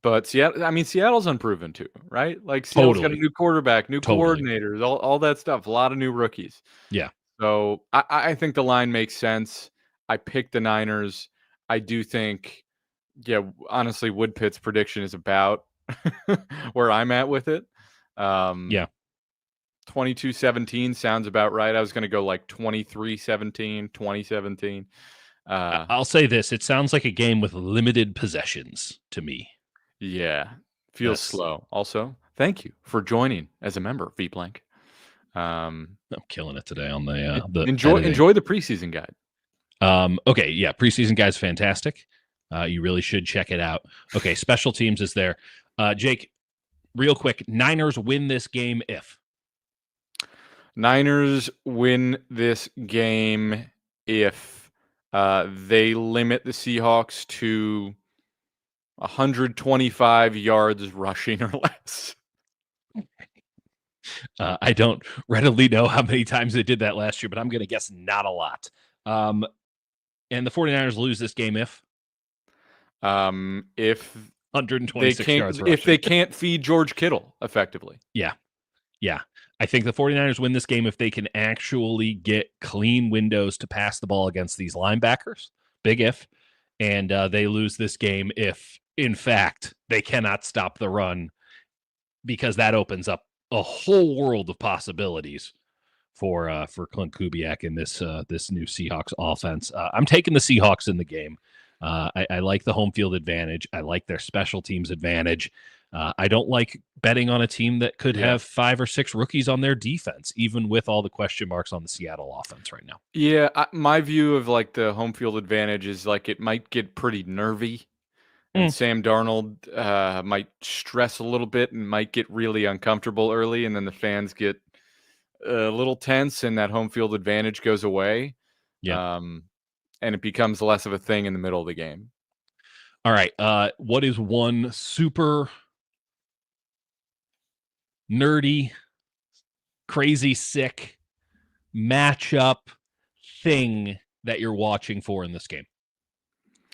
But Seattle's unproven too, right? Like Seattle's got a new quarterback, new coordinators, all that stuff, a lot of new rookies. Yeah. So I think the line makes sense. I picked the Niners. I do think, honestly, Woodpit's prediction is about where I'm at with it. 22-17 sounds about right. I was going to go like 23-17, 20-17. I'll say this. It sounds like a game with limited possessions to me. Yeah. Feels slow. Also, thank you for joining as a member of VPlank. I'm killing it today on the enjoy the preseason guide. Okay. Yeah. Preseason guide's fantastic. You really should check it out. Okay. Special teams is there. Jake, real quick, Niners win this game if? Niners win this game if they limit the Seahawks to 125 yards rushing or less. I don't readily know how many times they did that last year, but I'm going to guess not a lot. And the 49ers lose this game if 126 yards rushing. If they can't feed George Kittle effectively. Yeah. I think the 49ers win this game if they can actually get clean windows to pass the ball against these linebackers. Big if. And they lose this game if, in fact, they cannot stop the run, because that opens up a whole world of possibilities for Clint Kubiak and this new Seahawks offense. I'm taking the Seahawks in the game. I like the home field advantage. I like their special teams advantage. I don't like betting on a team that could have 5 or 6 rookies on their defense, even with all the question marks on the Seattle offense right now. Yeah, my view of like the home field advantage is like it might get pretty nervy, and Sam Darnold might stress a little bit and might get really uncomfortable early, and then the fans get a little tense and that home field advantage goes away. Yeah. And it becomes less of a thing in the middle of the game. All right. What is one super nerdy, crazy, sick matchup thing that you're watching for in this game?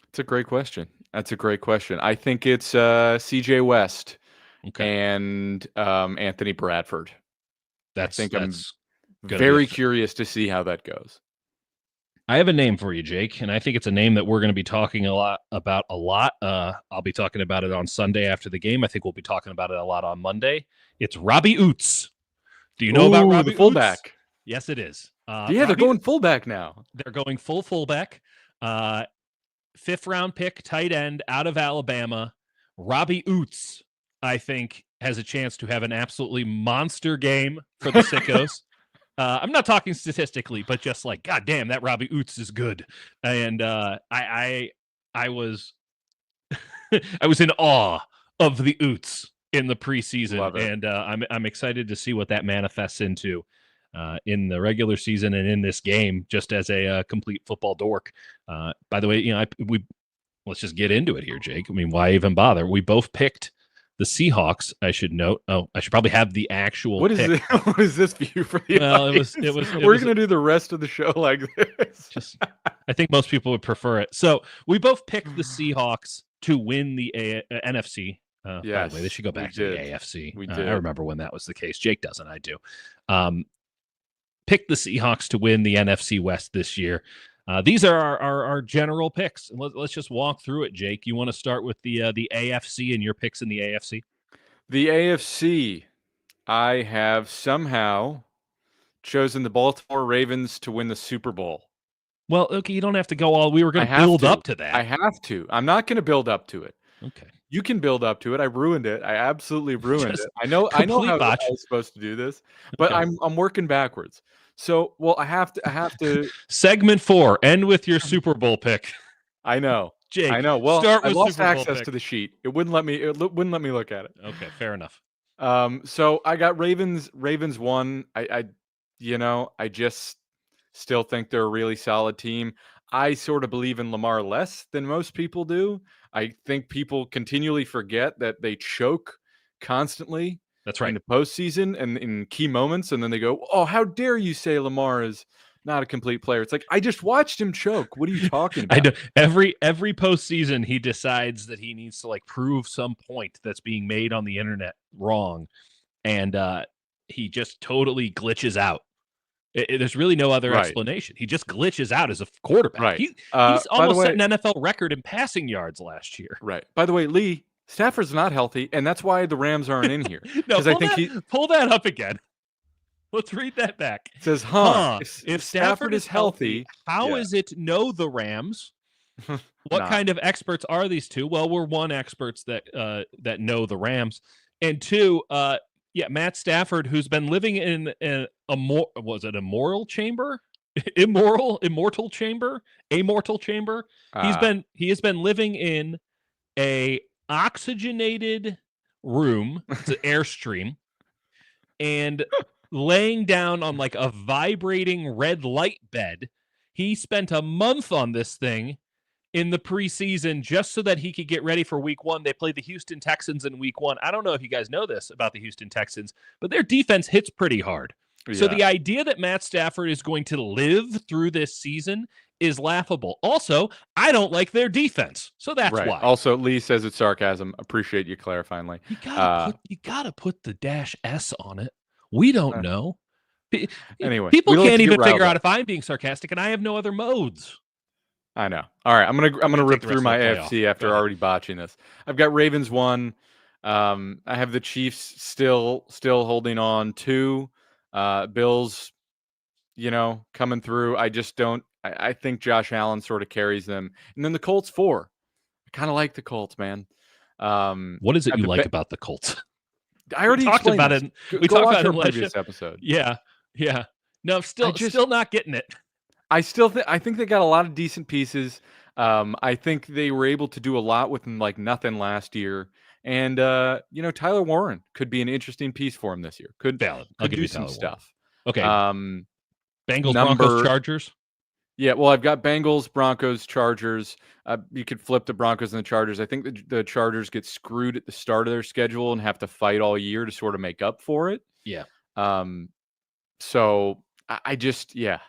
It's a great question. That's a great question. I think it's CJ West and Anthony Bradford. I think I'm very curious to see how that goes. I have a name for you, Jake, and I think it's a name that we're going to be talking about a lot. I'll be talking about it on Sunday after the game. I think we'll be talking about it a lot on Monday. It's Robbie Oots. Do you know about Robbie the fullback? Oots? Yes, it is. They're going fullback now. They're going full fullback. 5th round pick, tight end out of Alabama. Robbie Oots, I think, has a chance to have an absolutely monster game for the SICKOS. I'm not talking statistically, but just like, God damn, that Robbie Oots is good. And I was I was in awe of the Oots in the preseason, and I'm excited to see what that manifests into in the regular season and in this game, just as a complete football dork. By the way, let's just get into it here, Jake. I mean, why even bother? We both picked the Seahawks, I should note. Oh, I should probably have the actual What is this view for the audience? We're going to do the rest of the show like this. I think most people would prefer it. So we both picked the Seahawks to win the NFC. By the way, they should go back to the AFC. We did. I remember when that was the case. Jake doesn't. I do. Picked the Seahawks to win the NFC West this year. These are our general picks. Let's just walk through it, Jake. You want to start with the AFC and your picks in the AFC? The AFC, I have somehow chosen the Baltimore Ravens to win the Super Bowl. Well, okay, you don't have to go all. We were going to build up to that. I have to. I'm not going to build up to it. Okay. You can build up to it. I ruined it. I absolutely ruined it. I know how I was supposed to do this, but I'm working backwards. So, I have to. Segment 4, end with your Super Bowl pick. I know, Jake. I know. Well, start I with lost Super Bowl access pick. to the sheet. It wouldn't let me. It wouldn't let me look at it. Okay, fair enough. So I got Ravens. Ravens won. I just still think they're a really solid team. I sort of believe in Lamar less than most people do. I think people continually forget that they choke constantly. That's right. In the postseason and in key moments, and then they go, "Oh, how dare you say Lamar is not a complete player?" It's like, I just watched him choke. What are you talking about? I know. Every postseason, he decides that he needs to prove some point that's being made on the internet wrong, and he just totally glitches out. There's really no other explanation. He just glitches out as a quarterback. Right. He's almost set an NFL record in passing yards last year. Right. By the way, Lee, Stafford's not healthy, and that's why the Rams aren't in here. No, pull that up again. Let's read that back. It says, if Stafford is healthy, how is it know the Rams? What kind of experts are these two? Well, we're one experts that know the Rams, and two, Matt Stafford, who's been living in immortal chamber? Immortal chamber? He has been living in a oxygenated room. It's an Airstream, and laying down on a vibrating red light bed. He spent a month on this thing in the preseason just so that he could get ready for week 1. They play the Houston Texans in week 1. I don't know if you guys know this about the Houston Texans, but their defense hits pretty hard. Yeah. So the idea that Matt Stafford is going to live through this season is laughable. Also, I don't like their defense, so that's why. Also, Lee says it's sarcasm. Appreciate you clarifying, Lee. You gotta put the -S on it. We don't know. Anyway, people can't even figure out if I'm being sarcastic, and I have no other modes. I know. All right, I'm gonna rip through my AFC after already botching this. I've got Ravens 1. I have the Chiefs still holding on 2. Bills, coming through. I just don't. I think Josh Allen sort of carries them, and then the Colts 4. I kind of like the Colts, man. What is it you like about the Colts? I already talked about it. We talked about it in the previous episode. Yeah. No, still not getting it. I think they got a lot of decent pieces. I think they were able to do a lot with nothing last year. And Tyler Warren could be an interesting piece for him this year. Could do some stuff. Okay. Um, Bengals, Broncos, number Chargers. Yeah, well, I've got Bengals, Broncos, Chargers. You could flip the Broncos and the Chargers. I think the Chargers get screwed at the start of their schedule and have to fight all year to sort of make up for it. Yeah. Um, so I just, yeah,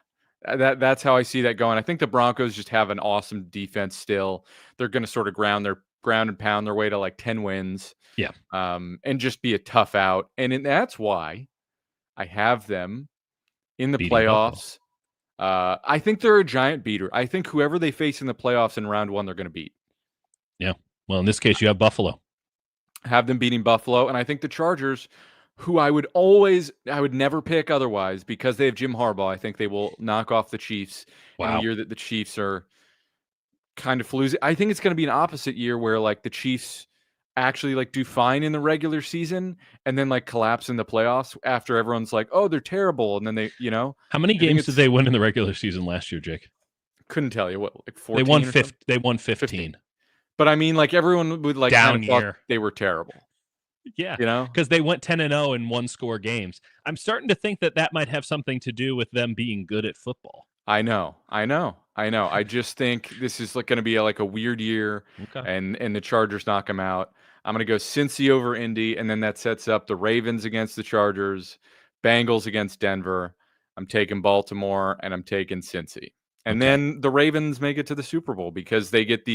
that's how I see that going. I think the Broncos just have an awesome defense still. They're going to sort of ground and pound their way to like 10 wins. Yeah. And just be a tough out. And that's why I have them in the Beating Buffalo. playoffs. I think they're a giant beater. I think whoever they face in the playoffs in round one, they're going to beat. Yeah. Well, in this case, you have Buffalo. Have them beating Buffalo. And I think the Chargers, who I would never pick otherwise because they have Jim Harbaugh. I think they will knock off the Chiefs in a year that the Chiefs are kind of floozy. I think it's going to be an opposite year where like the Chiefs actually like do fine in the regular season and then like collapse in the playoffs after everyone's like, oh, they're terrible. And then they, How many games did they win in the regular season last year, Jake? Couldn't tell you what, like 14. They won 15. But I mean, like everyone would like down kind of year. They were terrible. Yeah, because they went 10-0 in one-score games. I'm starting to think that might have something to do with them being good at football. I know. I just think this is like going to be like a weird year, and the Chargers knock them out. I'm going to go Cincy over Indy, and then that sets up the Ravens against the Chargers, Bengals against Denver. I'm taking Baltimore, and I'm taking Cincy. And then the Ravens make it to the Super Bowl because they get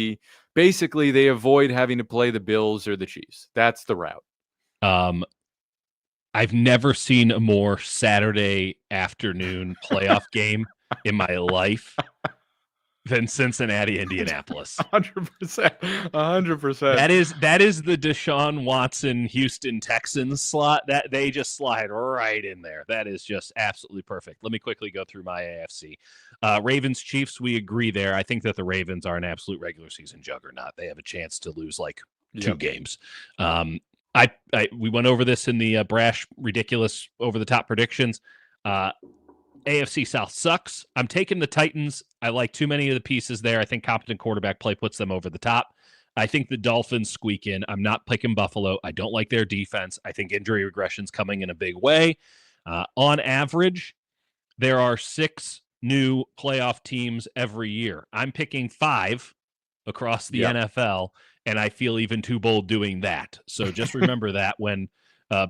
basically they avoid having to play the Bills or the Chiefs. That's the route. I've never seen a more Saturday afternoon playoff game in my life than Cincinnati, Indianapolis. 100%. That is the Deshaun Watson, Houston Texans slot. That they just slide right in there. That is just absolutely perfect. Let me quickly go through my AFC. Ravens, Chiefs, we agree there. I think that the Ravens are an absolute regular season juggernaut. They have a chance to lose like 2 games. We went over this in the brash, ridiculous, over the top predictions. AFC South sucks. I'm taking the Titans. I like too many of the pieces there. I think competent quarterback play puts them over the top. I think the Dolphins squeak in. I'm not picking Buffalo. I don't like their defense. I think injury regression's coming in a big way. On average, there are 6 new playoff teams every year. I'm picking 5 across the NFL, and I feel even too bold doing that. So just remember that when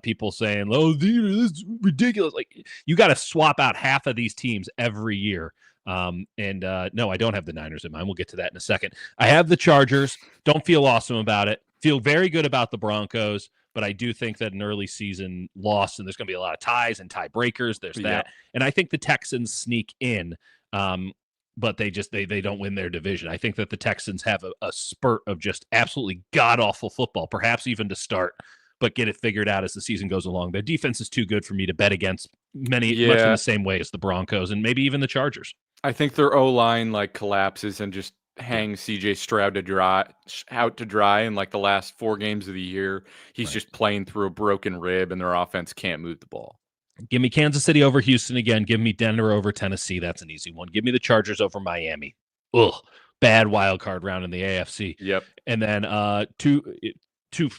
people saying, oh, this is ridiculous. Like, you got to swap out half of these teams every year. No, I don't have the Niners in mind. We'll get to that in a second. I have the Chargers. Don't feel awesome about it. Feel very good about the Broncos, but I do think that an early season loss, and there's going to be a lot of ties and tiebreakers. There's that. And I think the Texans sneak in, but they don't win their division. I think that the Texans have a spurt of just absolutely god-awful football, perhaps even to start, but get it figured out as the season goes along. Their defense is too good for me to bet against much in the same way as the Broncos and maybe even the Chargers. I think their O-line like collapses and just hangs CJ Stroud out to dry in like the last 4 games of the year. He's just playing through a broken rib and their offense can't move the ball. Give me Kansas City over Houston again. Give me Denver over Tennessee. That's an easy one. Give me the Chargers over Miami. Ugh, bad wild card round in the AFC. Yep. And then two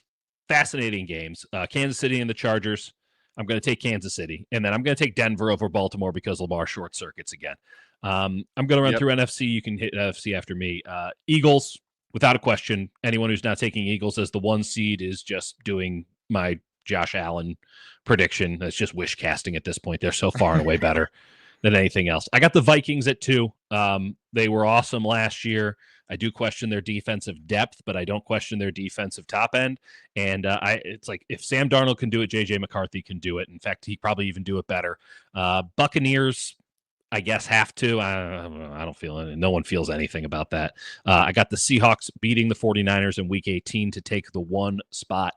fascinating games. Kansas City and the Chargers. I'm going to take Kansas City. And then I'm going to take Denver over Baltimore because Lamar short circuits again. I'm going to run through NFC. You can hit NFC after me. Eagles, without a question. Anyone who's not taking Eagles as the 1 seed is just doing my Josh Allen prediction. That's just wish casting at this point. They're so far and away better than anything else. I got the Vikings at 2. They were awesome last year. I do question their defensive depth, but I don't question their defensive top end. And it's like if Sam Darnold can do it, J.J. McCarthy can do it. In fact, he probably even do it better. Buccaneers, I guess, have to. I don't feel it. No one feels anything about that. I got the Seahawks beating the 49ers in Week 18 to take the 1 spot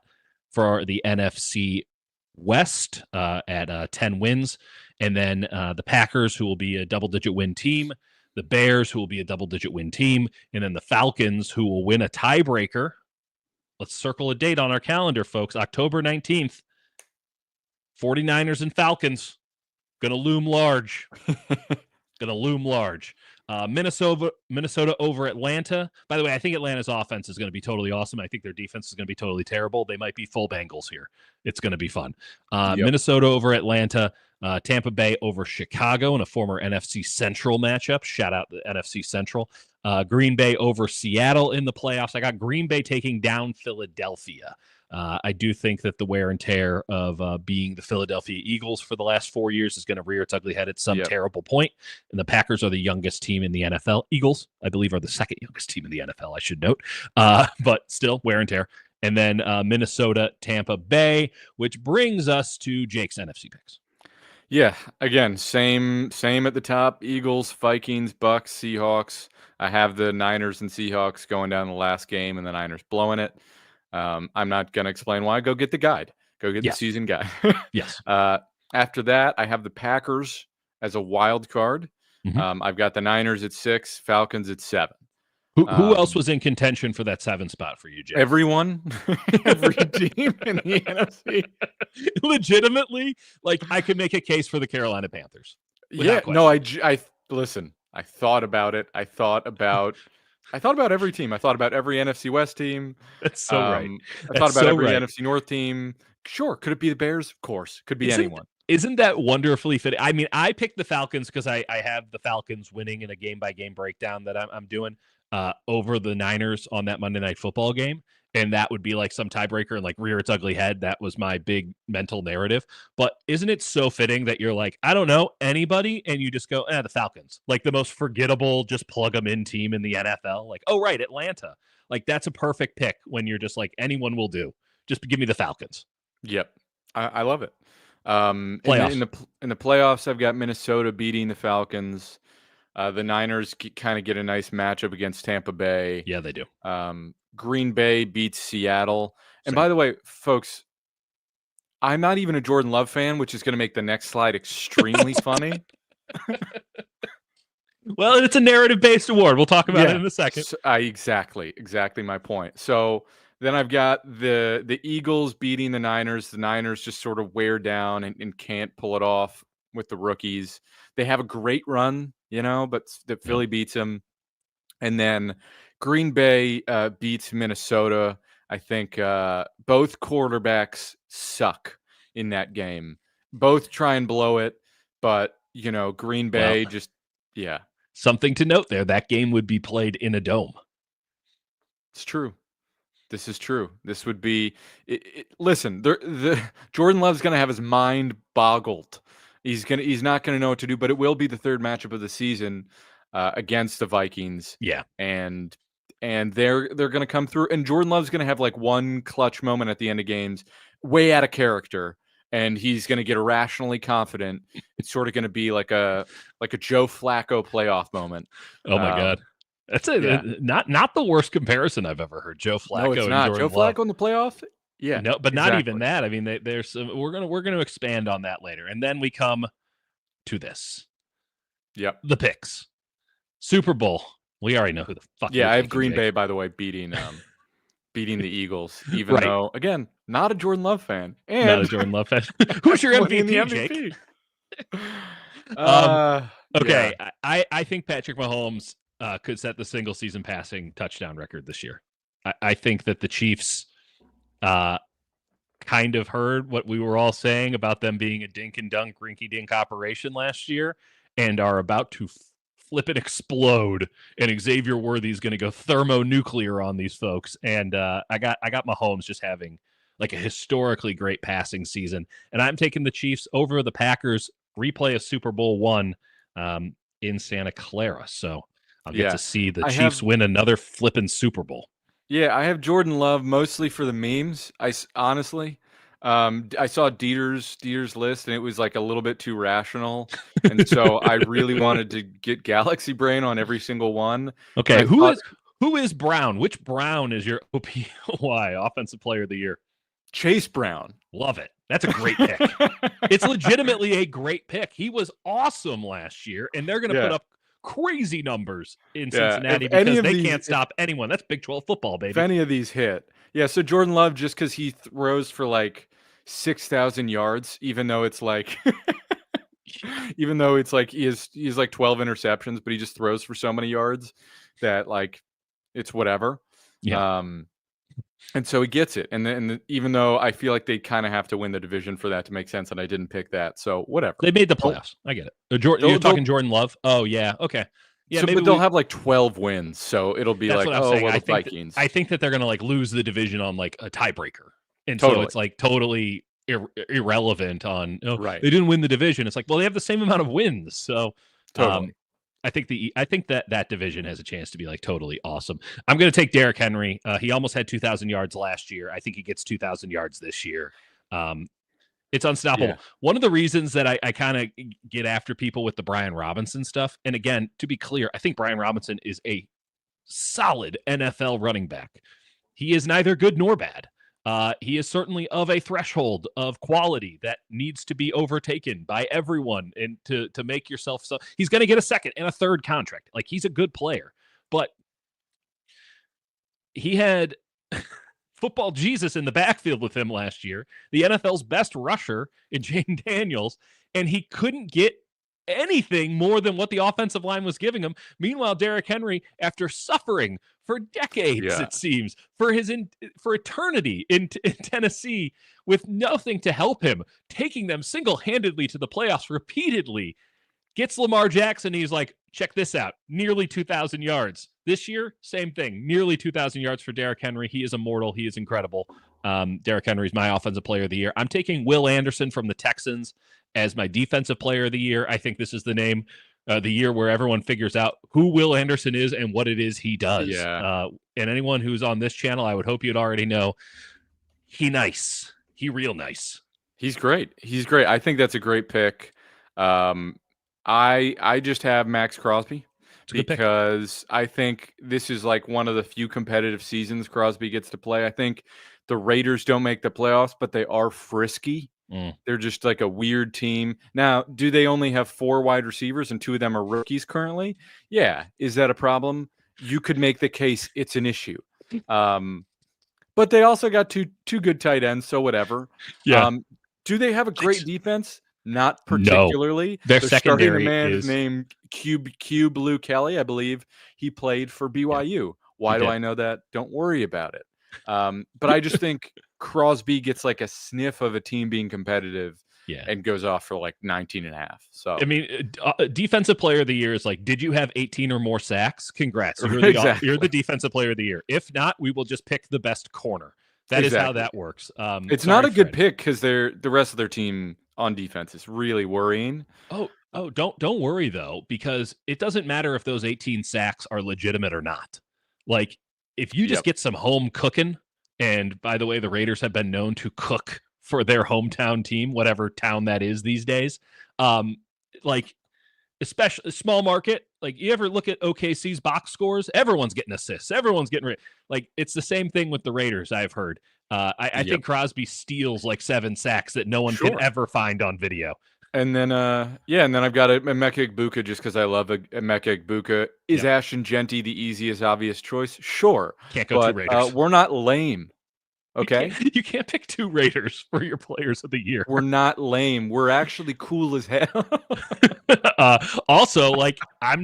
for the NFC West at 10 wins. And then the Packers, who will be a double-digit win team, the Bears, who will be a double-digit win team, and then the Falcons, who will win a tiebreaker. Let's circle a date on our calendar, folks. October 19th, 49ers and Falcons. Going to loom large. Minnesota over Atlanta. By the way, I think Atlanta's offense is going to be totally awesome. I think their defense is going to be totally terrible. They might be full Bengals here. It's going to be fun. Minnesota over Atlanta. Tampa Bay over Chicago in a former NFC Central matchup. Shout out the NFC Central. Green Bay over Seattle in the playoffs. I got Green Bay taking down Philadelphia. I do think that the wear and tear of being the Philadelphia Eagles for the last 4 years is going to rear its ugly head at some terrible point. And the Packers are the youngest team in the NFL. Eagles, I believe, are the second youngest team in the NFL, I should note. But still, wear and tear. And then Minnesota, Tampa Bay, which brings us to Jake's NFC picks. Yeah, again, same at the top. Eagles, Vikings, Bucks, Seahawks. I have the Niners and Seahawks going down the last game and the Niners blowing it. I'm not going to explain why. Go get the guide. Go get the season guide. Yes. After that, I have the Packers as a wild card. Mm-hmm. I've got the Niners at 6, Falcons at 7. Who else was in contention for that 7 spot for you, Jay? Everyone. Every team in the NFC. Legitimately, like, I could make a case for the Carolina Panthers. Yeah, no, I listen. I thought about it. I thought about every team. I thought about every NFC West team. That's so right. I thought about every NFC North team. Sure, could it be the Bears? Of course. Could be anyone. Isn't that wonderfully fitting? I mean, I picked the Falcons because I have the Falcons winning in a game-by-game breakdown that I'm doing over the Niners on that Monday Night Football game. And that would be like some tiebreaker and like rear its ugly head. That was my big mental narrative. But isn't it so fitting that you're like, I don't know anybody, and you just go, the Falcons, like the most forgettable, just plug them in team in the NFL. Like, oh right, Atlanta. Like that's a perfect pick when you're just like anyone will do. Just give me the Falcons. Yep, I love it. In the playoffs, I've got Minnesota beating the Falcons. The Niners kind of get a nice matchup against Tampa Bay. Yeah, they do. Green Bay beats Seattle. And by the way, folks, I'm not even a Jordan Love fan, which is going to make the next slide extremely funny. Well, it's a narrative-based award. We'll talk about it in a second. So, exactly my point. So then I've got the Eagles beating the Niners. The Niners just sort of wear down and can't pull it off with the rookies. They have a great run, but the Philly beats them. And then Green Bay beats Minnesota. I think both quarterbacks suck in that game. Both try and blow it, but Green Bay Something to note there. That game would be played in a dome. It's true. This is true. This would be listen, the Jordan Love's going to have his mind boggled. He's not going to know what to do, but it will be the third matchup of the season against the Vikings. Yeah. And they're going to come through, and Jordan Love's going to have like one clutch moment at the end of games, way out of character, and he's going to get irrationally confident. It's sort of going to be like a Joe Flacco playoff moment. Oh my God. That's not the worst comparison I've ever heard. Joe Flacco. No, it's not. And Jordan Joe Flacco in the playoff. Yeah, no, but not even that. I mean, there's we're gonna expand on that later, and then we come to this. Yep, the picks. Super Bowl. We already know who the fuck. Yeah, I have Green Bay, by the way, beating the Eagles, even though, again, not a Jordan Love fan. And not a Jordan Love fan. Who's your MVP, Jake? Okay, yeah. I think Patrick Mahomes could set the single season passing touchdown record this year. I think that the Chiefs kind of heard what we were all saying about them being a dink and dunk, rinky dink operation last year, and are about to flip and explode. And Xavier Worthy is going to go thermonuclear on these folks. And I got Mahomes just having like a historically great passing season, and I'm taking the Chiefs over the Packers. Replay of Super Bowl I in Santa Clara, so I'll get to see the Chiefs win another flipping Super Bowl. Yeah, I have Jordan Love mostly for the memes. Honestly, I saw Dieter's list, and it was like a little bit too rational, and so I really wanted to get Galaxy Brain on every single one. Okay, who is Brown? Which Brown is your OPY Offensive Player of the Year? Chase Brown. Love it. That's a great pick. It's legitimately a great pick. He was awesome last year, and they're going to put up crazy numbers in Cincinnati because they can't stop anyone. That's Big 12 football, baby. If any of these hit. Yeah, so Jordan Love, just because he throws for like 6,000 yards, even though it's like he's like 12 interceptions, but he just throws for so many yards that like it's whatever. Yeah. And so he gets it. And then even though I feel like they kind of have to win the division for that to make sense, and I didn't pick that, so whatever. They made the They'll- playoffs. I get it. You're they'll- talking Jordan Love? Oh, yeah. Okay. Yeah, so, maybe but they'll have like 12 wins, so it'll be that's like, what I'm oh, saying. well, the I Vikings. think that they're going to like lose the division on like a tiebreaker. And so Totally. it's like totally irrelevant on, Right. they didn't win the division. It's like, well, they have the same amount of wins. So Totally. I think that division has a chance to be like totally awesome. I'm going to take Derrick Henry. He almost had 2,000 yards last year. I think he gets 2,000 yards this year. It's unstoppable. Yeah. One of the reasons that I kind of get after people with the Brian Robinson stuff, and again, to be clear, I think Brian Robinson is a solid NFL running back. He is neither good nor bad. He is certainly of a threshold of quality that needs to be overtaken by everyone, and to make yourself so he's going to get a second and a third contract. Like, he's a good player, but he had football Jesus in the backfield with him last year, the NFL's best rusher in Jane Daniels, and he couldn't get anything more than what the offensive line was giving him. Meanwhile, Derrick Henry, after suffering for decades, it seems, for eternity in Tennessee, with nothing to help him, taking them single-handedly to the playoffs repeatedly, gets Lamar Jackson. He's like, check this out, nearly 2,000 yards. This year, same thing, nearly 2,000 yards for Derrick Henry. He is immortal. He is incredible. Derrick Henry is my offensive player of the year. I'm taking Will Anderson from the Texans as my defensive player of the year. I think this is the year where everyone figures out who Will Anderson is and what it is he does. Yeah. And anyone who's on this channel, I would hope you'd already know, he nice. He real nice. He's great. He's great. I think that's a great pick. I just have Max Crosby because I think this is like one of the few competitive seasons Crosby gets to play. I think the Raiders don't make the playoffs, but they are frisky. They're just like a weird team. Now, do they only have 4 wide receivers and 2 of them are rookies currently? Yeah. Is that a problem? You could make the case it's an issue. But they also got two good tight ends, so whatever. Yeah. Do they have a great defense? Not particularly. No. Their secondary is named Q Blue Kelly. I believe he played for BYU. Yeah, why do I know that? Don't worry about it. But I just think Crosby gets like a sniff of a team being competitive and goes off for like 19.5. So I mean, defensive player of the year is like, did you have 18 or more sacks? Congrats. You're the defensive player of the year. If not, we will just pick the best corner. That is how that works. It's not a good pick because the rest of their team on defense is really worrying. Oh, don't worry though, because it doesn't matter if those 18 sacks are legitimate or not. Like, if you just get some home cooking, and by the way, the Raiders have been known to cook for their hometown team, whatever town that is these days. Like, especially small market, like, you ever look at OKC's box scores? Everyone's getting assists. Everyone's getting like, it's the same thing with the Raiders, I've heard. I think Crosby steals like 7 sacks that no one can ever find on video. And then, and then I've got Emeka Egbuka just because I love Emeka Egbuka. Is Ashton Genty the easiest, obvious choice? Sure. Can't go 2 Raiders. We're not lame. Okay? You can't pick 2 Raiders for your players of the year. We're not lame. We're actually cool as hell. Also, like, I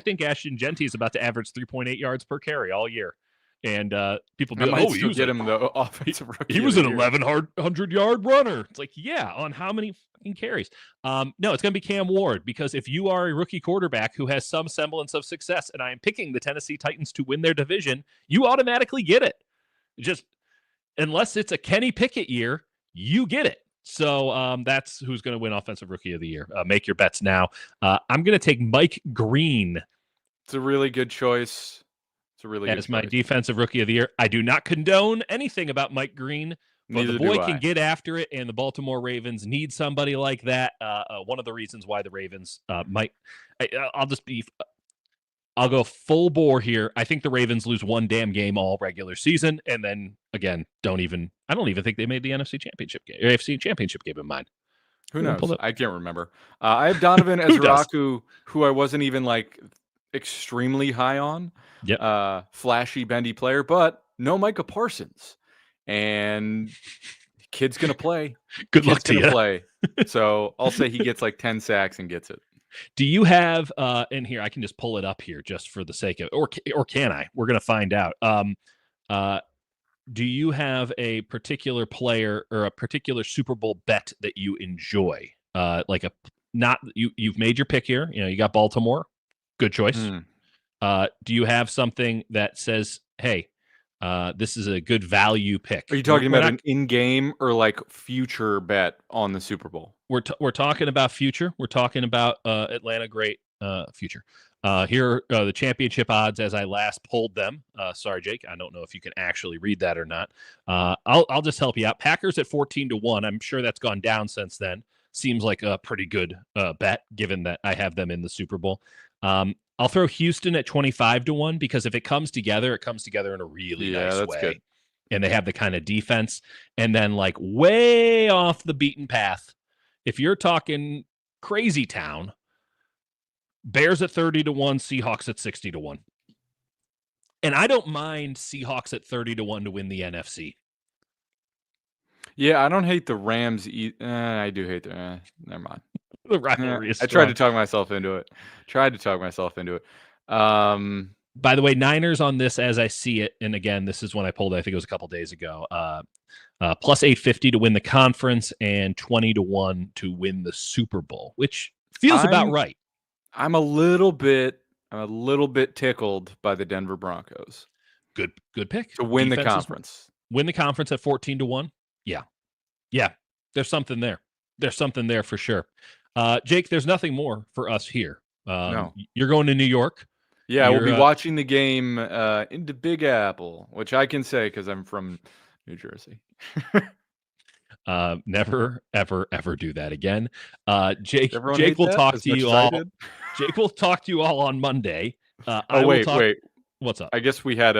think Ashton Genty is about to average 3.8 yards per carry all year. And people be like, he get him the offensive rookie. He was an 1,100-yard runner. It's like, yeah, on how many fucking carries? No, it's going to be Cam Ward, because if you are a rookie quarterback who has some semblance of success, and I am picking the Tennessee Titans to win their division, you automatically get it. Just unless it's a Kenny Pickett year, you get it. So that's who's going to win Offensive Rookie of the Year. Make your bets now. I'm going to take Mike Green. It's a really good choice. As my Defensive Rookie of the Year. I do not condone anything about Mike Green, but the boy can get after it, and the Baltimore Ravens need somebody like that. One of the reasons why the Ravens I'll go full bore here. I think the Ravens lose one damn game all regular season, and then again, I don't even think they made the NFC Championship game, or AFC Championship game in mind. Who knows? I can't remember. I have Donovan Ezraku, who I wasn't even like extremely high on. Flashy, bendy player, but no Micah Parsons, and kid's gonna play. Good luck to you. Play. So I'll say he gets like 10 sacks and gets it. Do you have in here? I can just pull it up here just for the sake of, or can I? We're gonna find out. do you have a particular player or a particular Super Bowl bet that you enjoy? Like a not you've made your pick here. You know, you got Baltimore. Good choice. Do you have something that says, hey, this is a good value pick? Are you talking about an in-game or like future bet on the Super Bowl? We're talking about future. We're talking about Atlanta great future. Here are the championship odds as I last pulled them. Sorry, Jake. I don't know if you can actually read that or not. I'll just help you out. Packers at 14-1. I'm sure that's gone down since then. Seems like a pretty good bet given that I have them in the Super Bowl. I'll throw Houston at 25-1 because if it comes together in a really nice way. Good. And they have the kind of defense. And then like way off the beaten path, if you're talking crazy town, Bears at 30-1, Seahawks at 60-1. And I don't mind Seahawks at 30-1 to win the NFC. Yeah, I don't hate the Rams. I do hate the. Never mind. The rivalry is strong. I tried to talk myself into it. By the way, Niners on this as I see it, and again, this is when I pulled it, I think it was a couple days ago. Plus 850 to win the conference and 20-1 to win the Super Bowl, which feels about right. I'm a little bit tickled by the Denver Broncos. Good pick. To win the conference. Win the conference at 14-1. Yeah. There's something there. There's something there for sure. Jake, there's nothing more for us here. No. You're going to New York. Yeah, we'll be watching the game in the Big Apple, which I can say because I'm from New Jersey. Never, ever do that again. Jake will talk to you all. Jake will talk to you all on Monday. Wait. What's up? I guess we had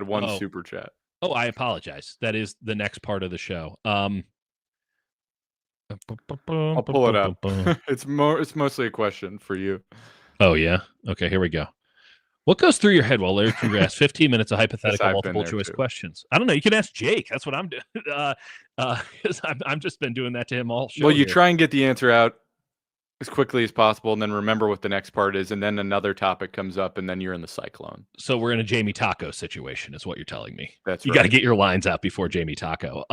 one super chat. Oh, I apologize. That is the next part of the show. I'll pull it up. It's mostly a question for you. Oh yeah. Okay, here we go. What goes through your head while Larry Krueger asks 15 minutes of hypothetical multiple choice questions? I don't know. You can ask Jake. That's what I'm doing. Because I've just been doing that to him all show. Well, you try and get the answer out as quickly as possible, and then remember what the next part is, and then another topic comes up, and then you're in the cyclone. So we're in a Jamie Taco situation, is what you're telling me. That's you got to get your lines out before Jamie Taco.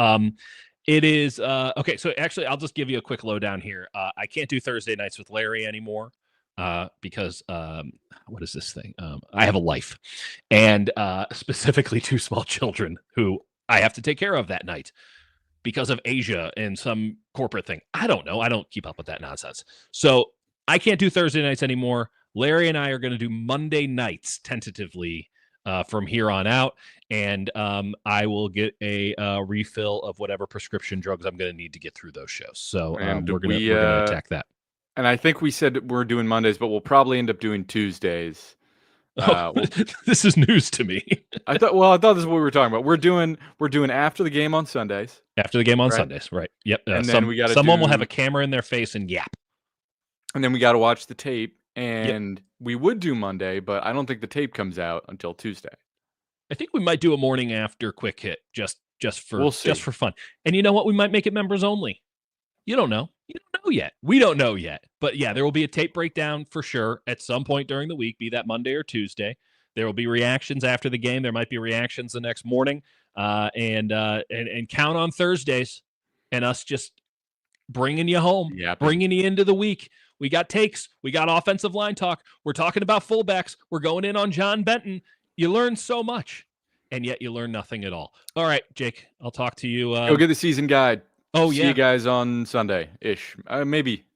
It is okay. So actually, I'll just give you a quick lowdown here. I can't do Thursday nights with Larry anymore. Because what is this thing? I have a life, and specifically 2 small children who I have to take care of that night because of Asia and some corporate thing. I don't know. I don't keep up with that nonsense. So I can't do Thursday nights anymore. Larry and I are going to do Monday nights tentatively from here on out, and I will get a refill of whatever prescription drugs I'm going to need to get through those shows. So we're going to attack that. And I think we said we're doing Mondays, but we'll probably end up doing Tuesdays. This is news to me. I thought this is what we were talking about. We're doing after the game on Sundays. After the game on Sundays, right? Yep. And then someone will have a camera in their face and yap. And then we got to watch the tape. And we would do Monday, but I don't think the tape comes out until Tuesday. I think we might do a morning after quick hit just for fun. And you know what? We might make it members only. You don't know. You don't know yet. We don't know yet. But yeah, there will be a tape breakdown for sure at some point during the week, be that Monday or Tuesday. There will be reactions after the game. There might be reactions the next morning. And count on Thursdays and us just bringing you home, bringing you into the week. We got takes. We got offensive line talk. We're talking about fullbacks. We're going in on John Benton. You learn so much, and yet you learn nothing at all. All right, Jake, I'll talk to you. Go get the season guide. Oh, See you guys on Sunday-ish. Maybe.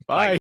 Bye.